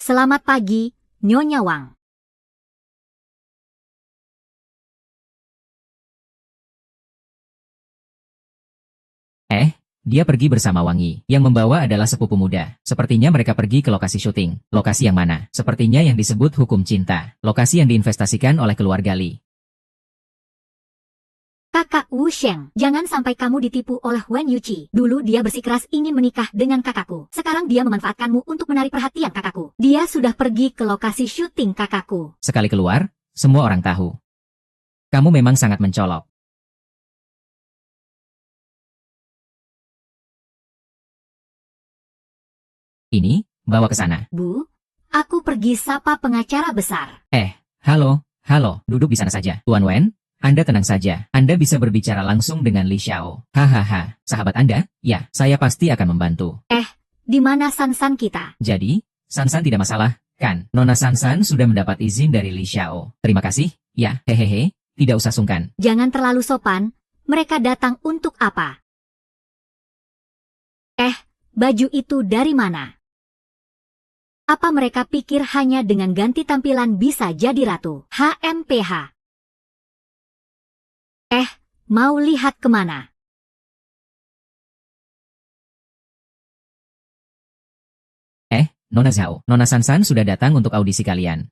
Selamat pagi, Nyonya Wang. Dia pergi bersama Wangi. Yang membawa adalah sepupu muda. Sepertinya mereka pergi ke lokasi syuting. Lokasi yang mana? Sepertinya yang disebut hukum cinta. Lokasi yang diinvestasikan oleh keluarga Li. Kakak Wu Sheng, jangan sampai kamu ditipu oleh Wen Yuqi. Dulu dia bersikeras ingin menikah dengan kakakku. Sekarang dia memanfaatkanmu untuk menarik perhatian kakakku. Dia sudah pergi ke lokasi syuting kakakku. Sekali keluar, semua orang tahu. Kamu memang sangat mencolok. Ini, bawa ke sana. Bu, aku pergi sapa pengacara besar. Halo, duduk di sana saja. Tuan Wen, Anda tenang saja. Anda bisa berbicara langsung dengan Li Xiao. Hahaha, sahabat Anda? Ya, saya pasti akan membantu. Di mana San-san kita? Jadi, San-san tidak masalah, kan? Nona San-san sudah mendapat izin dari Li Xiao. Terima kasih, ya, hehehe, tidak usah sungkan. Jangan terlalu sopan, mereka datang untuk apa? Baju itu dari mana? Apa mereka pikir hanya dengan ganti tampilan bisa jadi ratu? HMPH. Mau lihat kemana? Nona Zhao, Nona San-san sudah datang untuk audisi kalian.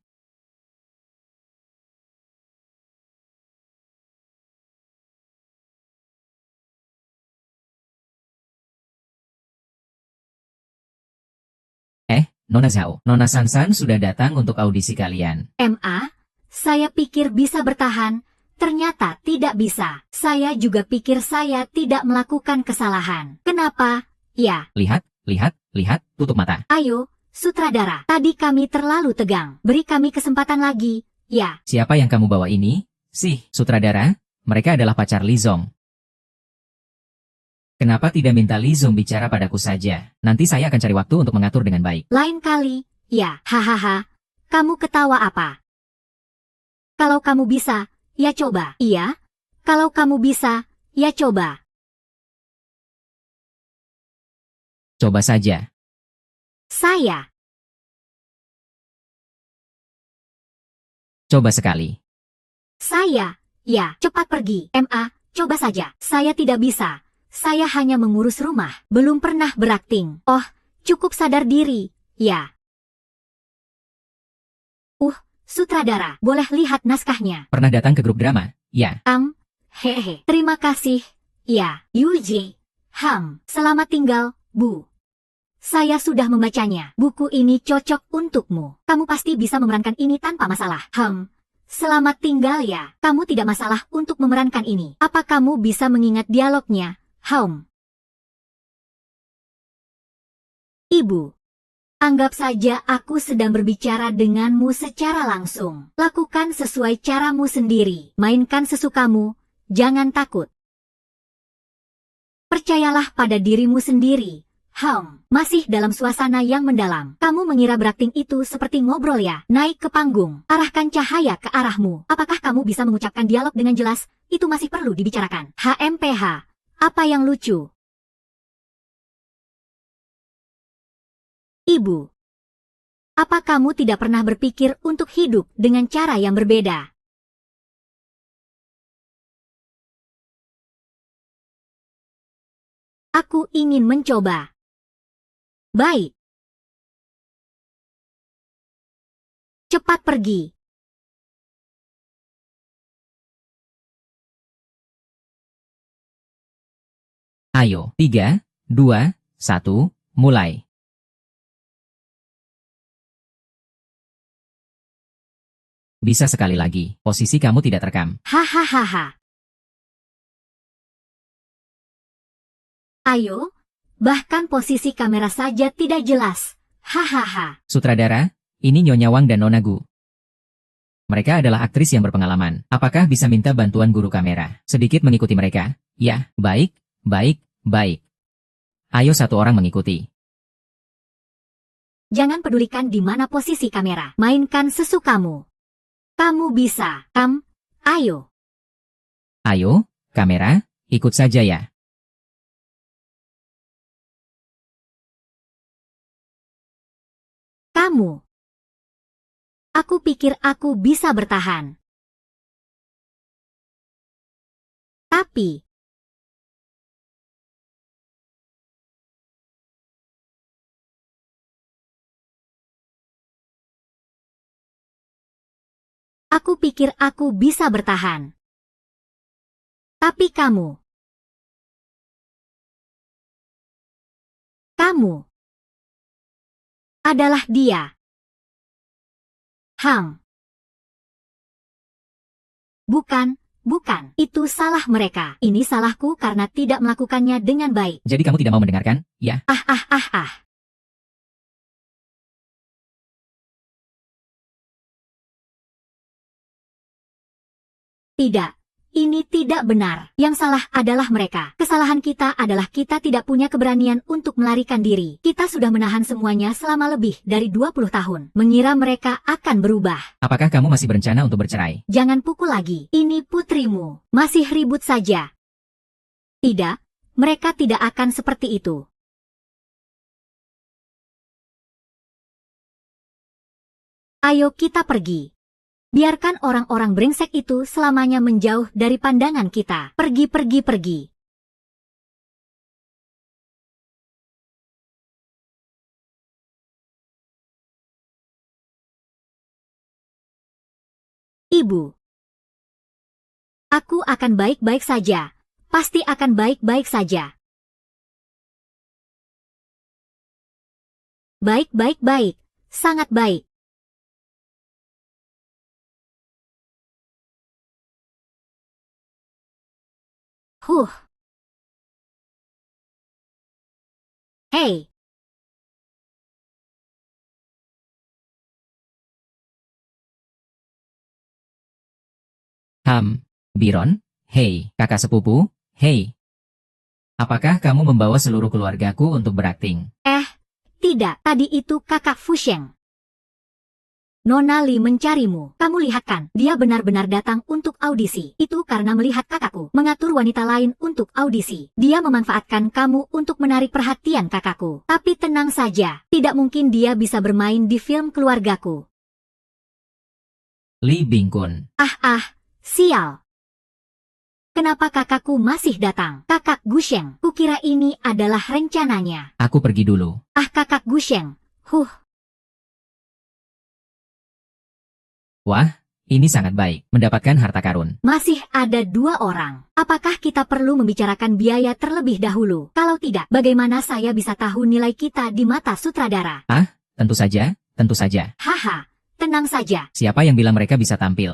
Nona Zhao, Nona San-san sudah datang untuk audisi kalian. Saya pikir bisa bertahan, ternyata tidak bisa. Saya juga pikir saya tidak melakukan kesalahan. Kenapa? Ya. Lihat, tutup mata. Ayo, sutradara. Tadi kami terlalu tegang. Beri kami kesempatan lagi, ya. Siapa yang kamu bawa ini? Sutradara, mereka adalah pacar Li Zong. Kenapa tidak minta Li Zong bicara padaku saja? Nanti saya akan cari waktu untuk mengatur dengan baik. Lain kali, ya. Hahaha. Kamu ketawa apa? Kalau kamu bisa, ya coba. Iya. Kalau kamu bisa, ya coba. Coba saja. Saya. Coba sekali. Saya. Ya, cepat pergi. Coba saja. Saya tidak bisa. Saya hanya mengurus rumah, belum pernah berakting. Oh, cukup sadar diri, ya. Sutradara, boleh lihat naskahnya. Pernah datang ke grup drama? Ya. Hehe. Terima kasih, ya. Yuji. Selamat tinggal, Bu. Saya sudah membacanya. Buku ini cocok untukmu. Kamu pasti bisa memerankan ini tanpa masalah. Selamat tinggal ya. Kamu tidak masalah untuk memerankan ini. Apa kamu bisa mengingat dialognya? Ibu, anggap saja aku sedang berbicara denganmu secara langsung. Lakukan sesuai caramu sendiri. Mainkan sesukamu, jangan takut. Percayalah pada dirimu sendiri. Masih dalam suasana yang mendalam. Kamu mengira berakting itu seperti ngobrol ya? Naik ke panggung, arahkan cahaya ke arahmu. Apakah kamu bisa mengucapkan dialog dengan jelas? Itu masih perlu dibicarakan. HMPH. Apa yang lucu? Ibu. Apa kamu tidak pernah berpikir untuk hidup dengan cara yang berbeda? Aku ingin mencoba. Baik. Cepat pergi. Ayo, 3, 2, 1, mulai. Bisa sekali lagi, posisi kamu tidak terekam. Hahaha. Ayo, bahkan posisi kamera saja tidak jelas. Hahaha. Sutradara, ini Nyonya Wang dan Nona Gu. Mereka adalah aktris yang berpengalaman. Apakah bisa minta bantuan guru kamera? Sedikit mengikuti mereka? Ya, baik, baik, baik. Ayo satu orang mengikuti. Jangan pedulikan di mana posisi kamera. Mainkan sesukamu. Kamu bisa, ayo. Ayo, kamera, ikut saja ya. Kamu. Aku pikir aku bisa bertahan. Tapi. Aku pikir aku bisa bertahan. Tapi kamu. Kamu. Adalah dia. Bukan. Itu salah mereka. Ini salahku karena tidak melakukannya dengan baik. Jadi kamu tidak mau mendengarkan? Ya. Tidak. Ini tidak benar. Yang salah adalah mereka. Kesalahan kita adalah kita tidak punya keberanian untuk melarikan diri. Kita sudah menahan semuanya selama lebih dari 20 tahun. Mengira mereka akan berubah. Apakah kamu masih berencana untuk bercerai? Jangan pukul lagi. Ini putrimu. Masih ribut saja. Tidak. Mereka tidak akan seperti itu. Ayo kita pergi. Biarkan orang-orang brengsek itu selamanya menjauh dari pandangan kita. Pergi. Ibu. Aku akan baik-baik saja. Pasti akan baik-baik saja. Baik. Sangat baik. Hei. Biron, hei, kakak sepupu, hei. Apakah kamu membawa seluruh keluargaku untuk berakting? Tidak, tadi itu kakak Fusheng. Nona Li mencarimu. Kamu lihat kan, dia benar-benar datang untuk audisi. Itu karena melihat kakakku mengatur wanita lain untuk audisi. Dia memanfaatkan kamu untuk menarik perhatian kakakku. Tapi tenang saja, tidak mungkin dia bisa bermain di film keluargaku. Li Bingkun. Sial. Kenapa kakakku masih datang? Kakak Gusheng, kukira ini adalah rencananya. Aku pergi dulu. Kakak Gusheng. Wah, ini sangat baik, mendapatkan harta karun. Masih ada 2 orang. Apakah kita perlu membicarakan biaya terlebih dahulu? Kalau tidak, bagaimana saya bisa tahu nilai kita di mata sutradara? Tentu saja. Haha, tenang saja. Siapa yang bilang mereka bisa tampil?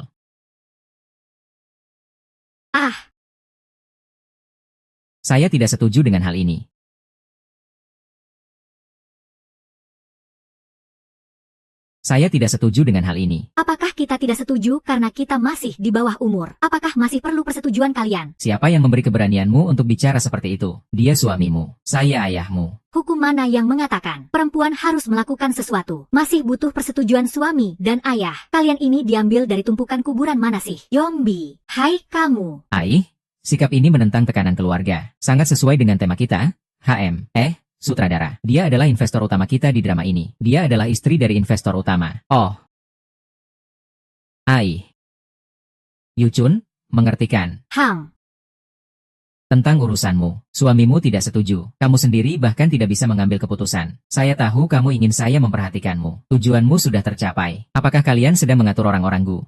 Saya tidak setuju dengan hal ini. Apakah kita tidak setuju karena kita masih di bawah umur? Apakah masih perlu persetujuan kalian? Siapa yang memberi keberanianmu untuk bicara seperti itu? Dia suamimu. Saya ayahmu. Hukum mana yang mengatakan perempuan harus melakukan sesuatu? Masih butuh persetujuan suami dan ayah. Kalian ini diambil dari tumpukan kuburan mana sih? Yombi, hai kamu. Sikap ini menentang tekanan keluarga. Sangat sesuai dengan tema kita. Sutradara. Dia adalah investor utama kita di drama ini. Dia adalah istri dari investor utama. Oh. Yuchun, mengertikan. Tentang urusanmu, suamimu tidak setuju. Kamu sendiri bahkan tidak bisa mengambil keputusan. Saya tahu kamu ingin saya memperhatikanmu. Tujuanmu sudah tercapai. Apakah kalian sedang mengatur orang-orang Gu?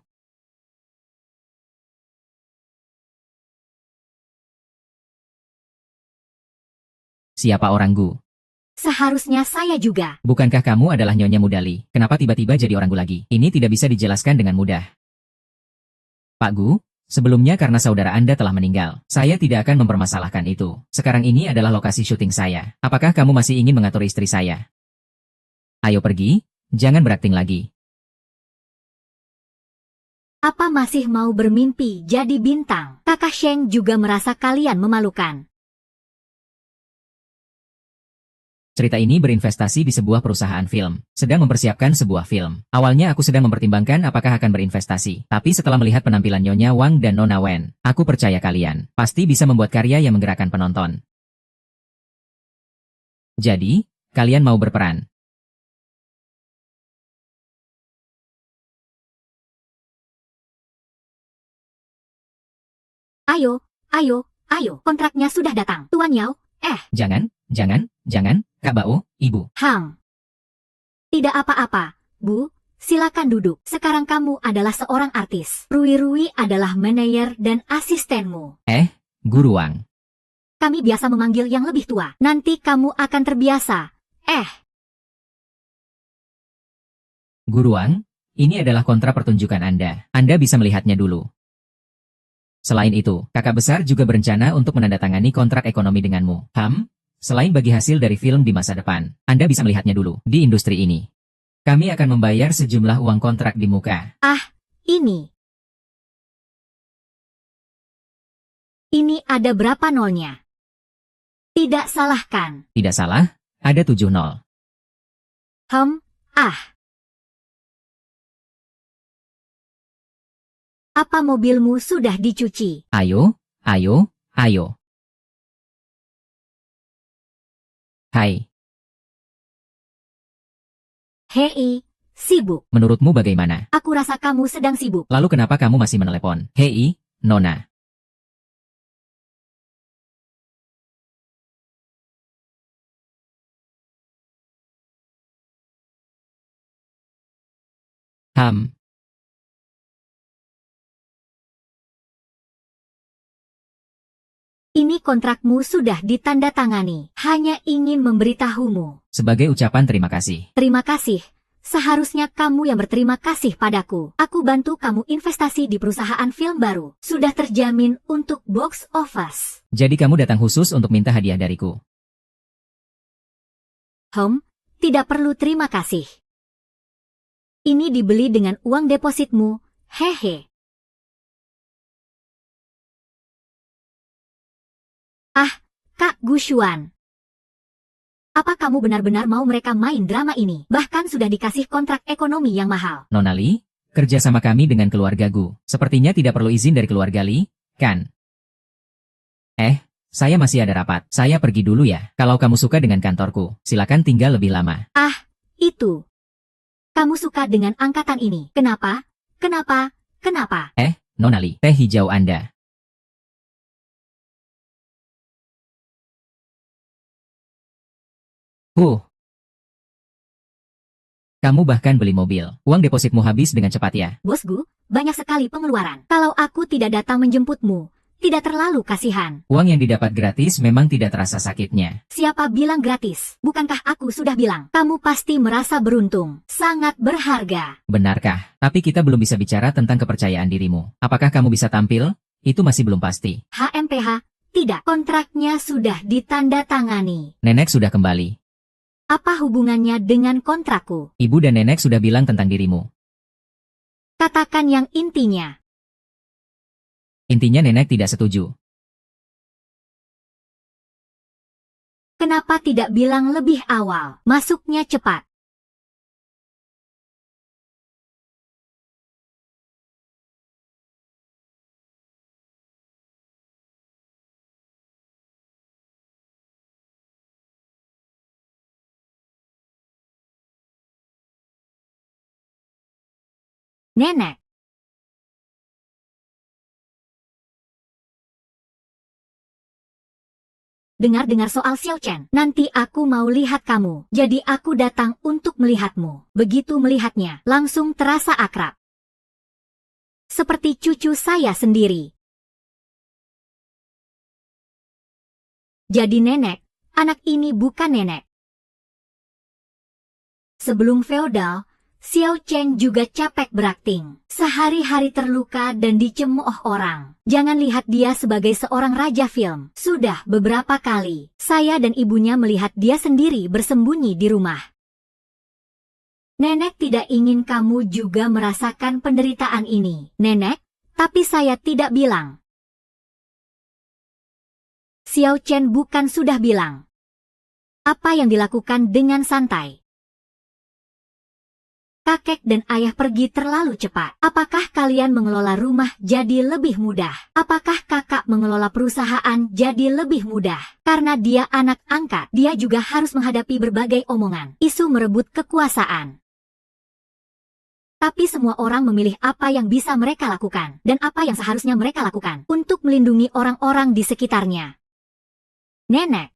Siapa orang Gu? Seharusnya saya juga. Bukankah kamu adalah Nyonya Mudali? Kenapa tiba-tiba jadi orang Gu lagi? Ini tidak bisa dijelaskan dengan mudah. Pak Gu, sebelumnya karena saudara Anda telah meninggal, saya tidak akan mempermasalahkan itu. Sekarang ini adalah lokasi syuting saya. Apakah kamu masih ingin mengatur istri saya? Ayo pergi, jangan berakting lagi. Apa masih mau bermimpi jadi bintang? Kakak Sheng juga merasa kalian memalukan. Cerita ini berinvestasi di sebuah perusahaan film. Sedang mempersiapkan sebuah film. Awalnya aku sedang mempertimbangkan apakah akan berinvestasi. Tapi setelah melihat penampilan Nyonya Wang dan Nona Wen, aku percaya kalian pasti bisa membuat karya yang menggerakkan penonton. Jadi, kalian mau berperan? Ayo, kontraknya sudah datang. Tuan Yao, Jangan, Kak Bao, Ibu. Tidak apa-apa, Bu. Silakan duduk. Sekarang kamu adalah seorang artis. Rui adalah manajer dan asistenmu. Guru Wang. Kami biasa memanggil yang lebih tua. Nanti kamu akan terbiasa. Guru Wang, ini adalah kontrak pertunjukan Anda. Anda bisa melihatnya dulu. Selain itu, kakak besar juga berencana untuk menandatangani kontrak ekonomi denganmu. Selain bagi hasil dari film di masa depan, Anda bisa melihatnya dulu di industri ini. Kami akan membayar sejumlah uang kontrak di muka. Ini ada berapa nolnya? Tidak salah kan? Tidak salah, ada 7 nol. Apa mobilmu sudah dicuci? Ayo. Hai. Hei, sibuk. Menurutmu bagaimana? Aku rasa kamu sedang sibuk. Lalu kenapa kamu masih menelepon? Hei, Nona. Ini kontrakmu sudah ditandatangani. Hanya ingin memberitahumu. Sebagai ucapan terima kasih. Terima kasih. Seharusnya kamu yang berterima kasih padaku. Aku bantu kamu investasi di perusahaan film baru. Sudah terjamin untuk box office. Jadi kamu datang khusus untuk minta hadiah dariku? Tidak perlu terima kasih. Ini dibeli dengan uang depositmu. Hehe. Kak Gushuan. Apa kamu benar-benar mau mereka main drama ini? Bahkan sudah dikasih kontrak ekonomi yang mahal. Nona Li, kerja sama kami dengan keluarga Gu. Sepertinya tidak perlu izin dari keluarga Li, kan? Saya masih ada rapat. Saya pergi dulu ya. Kalau kamu suka dengan kantorku, silakan tinggal lebih lama. Itu. Kamu suka dengan angkatan ini. Kenapa? Nona Li, teh hijau Anda. Kamu bahkan beli mobil. Uang depositmu habis dengan cepat ya. Bos Gu, banyak sekali pengeluaran. Kalau aku tidak datang menjemputmu, tidak terlalu kasihan. Uang yang didapat gratis memang tidak terasa sakitnya. Siapa bilang gratis? Bukankah aku sudah bilang? Kamu pasti merasa beruntung. Sangat berharga. Benarkah? Tapi kita belum bisa bicara tentang kepercayaan dirimu. Apakah kamu bisa tampil? Itu masih belum pasti. HMPH, tidak. Kontraknya sudah ditandatangani. Nenek sudah kembali. Apa hubungannya dengan kontrakku? Ibu dan nenek sudah bilang tentang dirimu. Katakan yang intinya. Intinya nenek tidak setuju. Kenapa tidak bilang lebih awal? Masuknya cepat. Nenek. Dengar-dengar soal Xiao Chen. Nanti aku mau lihat kamu. Jadi aku datang untuk melihatmu. Begitu melihatnya, langsung terasa akrab. Seperti cucu saya sendiri. Jadi nenek, anak ini bukan nenek. Sebelum feodal, Xiao Chen juga capek berakting. Sehari-hari terluka dan dicemooh orang. Jangan lihat dia sebagai seorang raja film. Sudah beberapa kali, saya dan ibunya melihat dia sendiri bersembunyi di rumah. Nenek tidak ingin kamu juga merasakan penderitaan ini, nenek, tapi saya tidak bilang. Xiao Chen bukan sudah bilang. Apa yang dilakukan dengan santai? Kakek dan ayah pergi terlalu cepat. Apakah kalian mengelola rumah jadi lebih mudah? Apakah kakak mengelola perusahaan jadi lebih mudah? Karena dia anak angkat, dia juga harus menghadapi berbagai omongan, isu merebut kekuasaan. Tapi semua orang memilih apa yang bisa mereka lakukan, dan apa yang seharusnya mereka lakukan untuk melindungi orang-orang di sekitarnya. Nenek.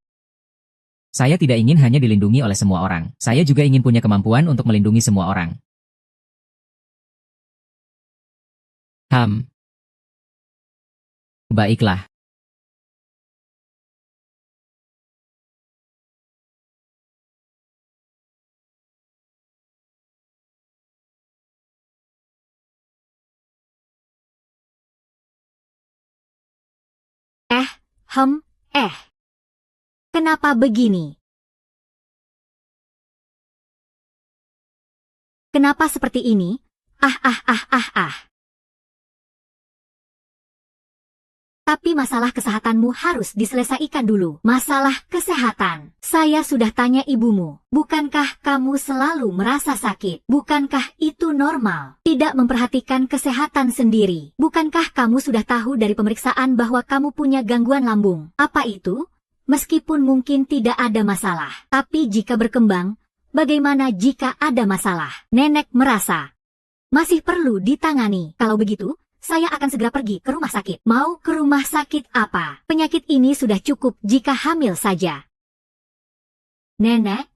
Saya tidak ingin hanya dilindungi oleh semua orang. Saya juga ingin punya kemampuan untuk melindungi semua orang. Baiklah. Kenapa begini? Kenapa seperti ini? Tapi masalah kesehatanmu harus diselesaikan dulu. Masalah kesehatan. Saya sudah tanya ibumu. Bukankah kamu selalu merasa sakit? Bukankah itu normal? Tidak memperhatikan kesehatan sendiri. Bukankah kamu sudah tahu dari pemeriksaan bahwa kamu punya gangguan lambung? Apa itu? Meskipun mungkin tidak ada masalah. Tapi jika berkembang, bagaimana jika ada masalah? Nenek merasa masih perlu ditangani. Kalau begitu, saya akan segera pergi ke rumah sakit. Mau ke rumah sakit apa? Penyakit ini sudah cukup jika hamil saja. Nenek,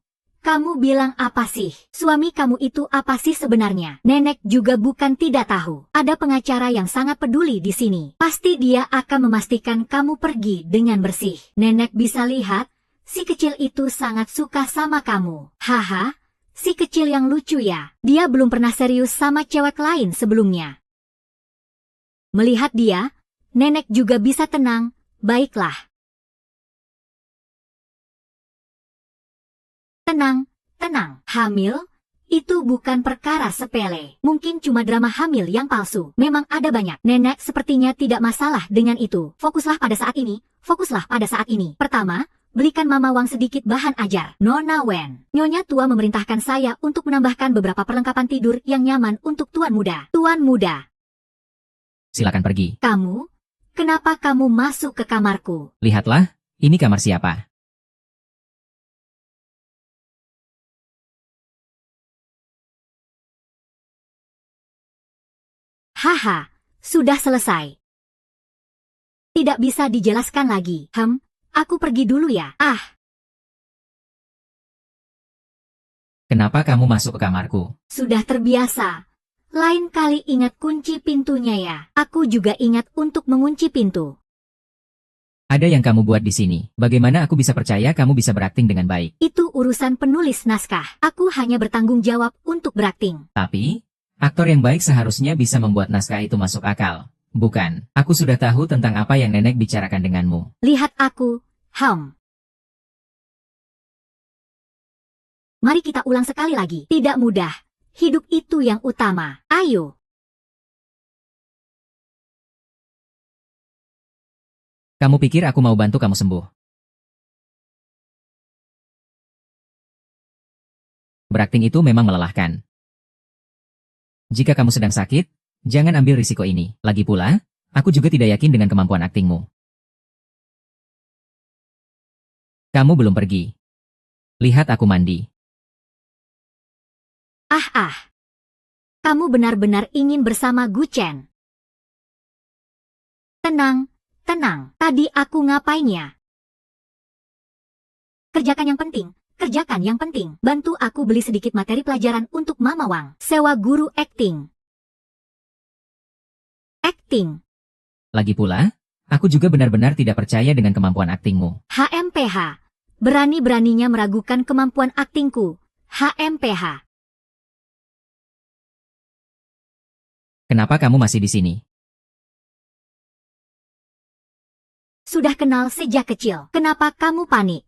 kamu bilang apa sih? Suami kamu itu apa sih sebenarnya? Nenek juga bukan tidak tahu. Ada pengacara yang sangat peduli di sini. Pasti dia akan memastikan kamu pergi dengan bersih. Nenek bisa lihat, si kecil itu sangat suka sama kamu. Haha, si kecil yang lucu ya. Dia belum pernah serius sama cewek lain sebelumnya. Melihat dia, nenek juga bisa tenang. Baiklah. Tenang, tenang. Hamil? Itu bukan perkara sepele. Mungkin cuma drama hamil yang palsu. Memang ada banyak. Nenek sepertinya tidak masalah dengan itu. Fokuslah pada saat ini. Fokuslah pada saat ini. Pertama, belikan Mama Wang sedikit bahan ajar. Nona Wen. Nyonya tua memerintahkan saya untuk menambahkan beberapa perlengkapan tidur yang nyaman untuk Tuan Muda. Tuan Muda. Silakan pergi. Kamu? Kenapa kamu masuk ke kamarku? Lihatlah, ini kamar siapa? Haha, sudah selesai. Tidak bisa dijelaskan lagi. Aku pergi dulu ya. Kenapa kamu masuk ke kamarku? Sudah terbiasa. Lain kali ingat kunci pintunya ya. Aku juga ingat untuk mengunci pintu. Ada yang kamu buat di sini. Bagaimana aku bisa percaya kamu bisa berakting dengan baik? Itu urusan penulis naskah. Aku hanya bertanggung jawab untuk berakting. Tapi, aktor yang baik seharusnya bisa membuat naskah itu masuk akal. Bukan, aku sudah tahu tentang apa yang nenek bicarakan denganmu. Lihat aku, Mari kita ulang sekali lagi. Tidak mudah. Hidup itu yang utama. Ayo. Kamu pikir aku mau bantu kamu sembuh? Berakting itu memang melelahkan. Jika kamu sedang sakit, jangan ambil risiko ini. Lagi pula, aku juga tidak yakin dengan kemampuan aktingmu. Kamu belum pergi. Lihat aku mandi. Kamu benar-benar ingin bersama Gu Chen. Tenang. Tadi aku ngapain ya? Kerjakan yang penting. Bantu aku beli sedikit materi pelajaran untuk Mama Wang. Sewa guru akting. Lagi pula, aku juga benar-benar tidak percaya dengan kemampuan aktingmu. HMPH. Berani-beraninya meragukan kemampuan aktingku. HMPH. Kenapa kamu masih di sini? Sudah kenal sejak kecil. Kenapa kamu panik?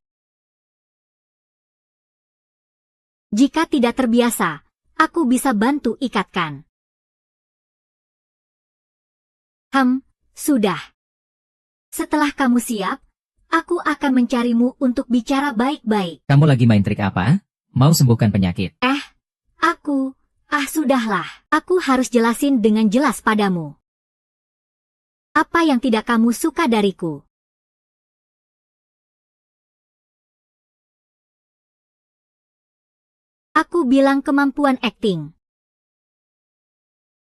Jika tidak terbiasa, aku bisa bantu ikatkan. Sudah. Setelah kamu siap, aku akan mencarimu untuk bicara baik-baik. Kamu lagi main trik apa? Mau sembuhkan penyakit? Sudahlah. Aku harus jelasin dengan jelas padamu. Apa yang tidak kamu suka dariku? Aku bilang kemampuan akting.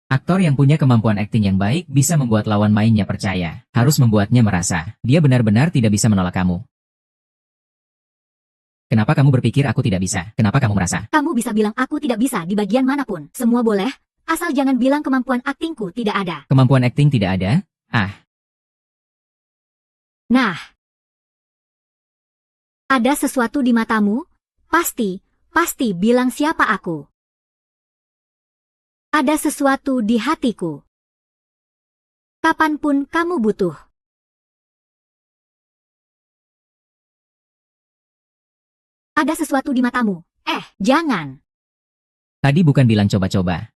Aktor yang punya kemampuan akting yang baik bisa membuat lawan mainnya percaya. Harus membuatnya merasa dia benar-benar tidak bisa menolak kamu. Kenapa kamu berpikir aku tidak bisa? Kenapa kamu merasa? Kamu bisa bilang aku tidak bisa di bagian manapun. Semua boleh, asal jangan bilang kemampuan aktingku tidak ada. Kemampuan akting tidak ada? Nah. Ada sesuatu di matamu? Pasti bilang siapa aku. Ada sesuatu di hatiku. Kapanpun kamu butuh. Ada sesuatu di matamu. Jangan. Tadi bukan bilang coba-coba.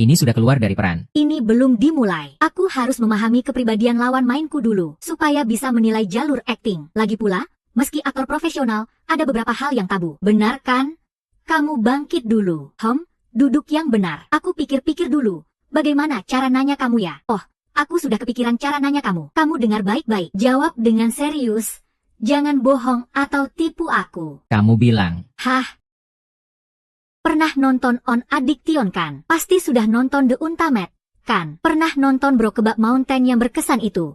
Ini sudah keluar dari peran. Ini belum dimulai. Aku harus memahami kepribadian lawan mainku dulu, supaya bisa menilai jalur akting. Lagi pula, meski aktor profesional, ada beberapa hal yang tabu. Benar kan? Kamu bangkit dulu. Duduk yang benar. Aku pikir-pikir dulu. Bagaimana cara nanya kamu ya? Aku sudah kepikiran cara nanya kamu. Kamu dengar baik-baik. Jawab dengan serius. Jangan bohong atau tipu aku. Kamu bilang. Pernah nonton On Addiction kan? Pasti sudah nonton The Ultimate, kan? Pernah nonton Brokeback Mountain yang berkesan itu?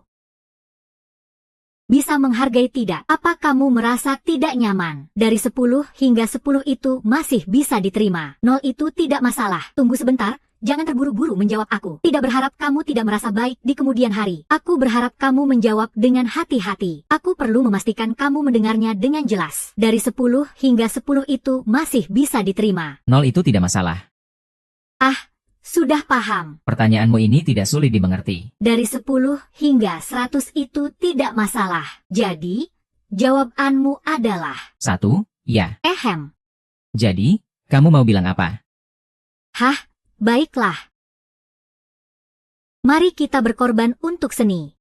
Bisa menghargai tidak? Apa kamu merasa tidak nyaman? Dari 10 hingga 10 itu masih bisa diterima. 0 itu tidak masalah. Tunggu sebentar, jangan terburu-buru menjawab aku. Tidak berharap kamu tidak merasa baik di kemudian hari. Aku berharap kamu menjawab dengan hati-hati. Aku perlu memastikan kamu mendengarnya dengan jelas. Dari 10 hingga 10 itu masih bisa diterima. 0 itu tidak masalah. Sudah paham. Pertanyaanmu ini tidak sulit dimengerti. Dari 10 hingga 100 itu tidak masalah. Jadi, jawabanmu adalah 1, ya. Jadi, kamu mau bilang apa? baiklah. Mari kita berkorban untuk seni.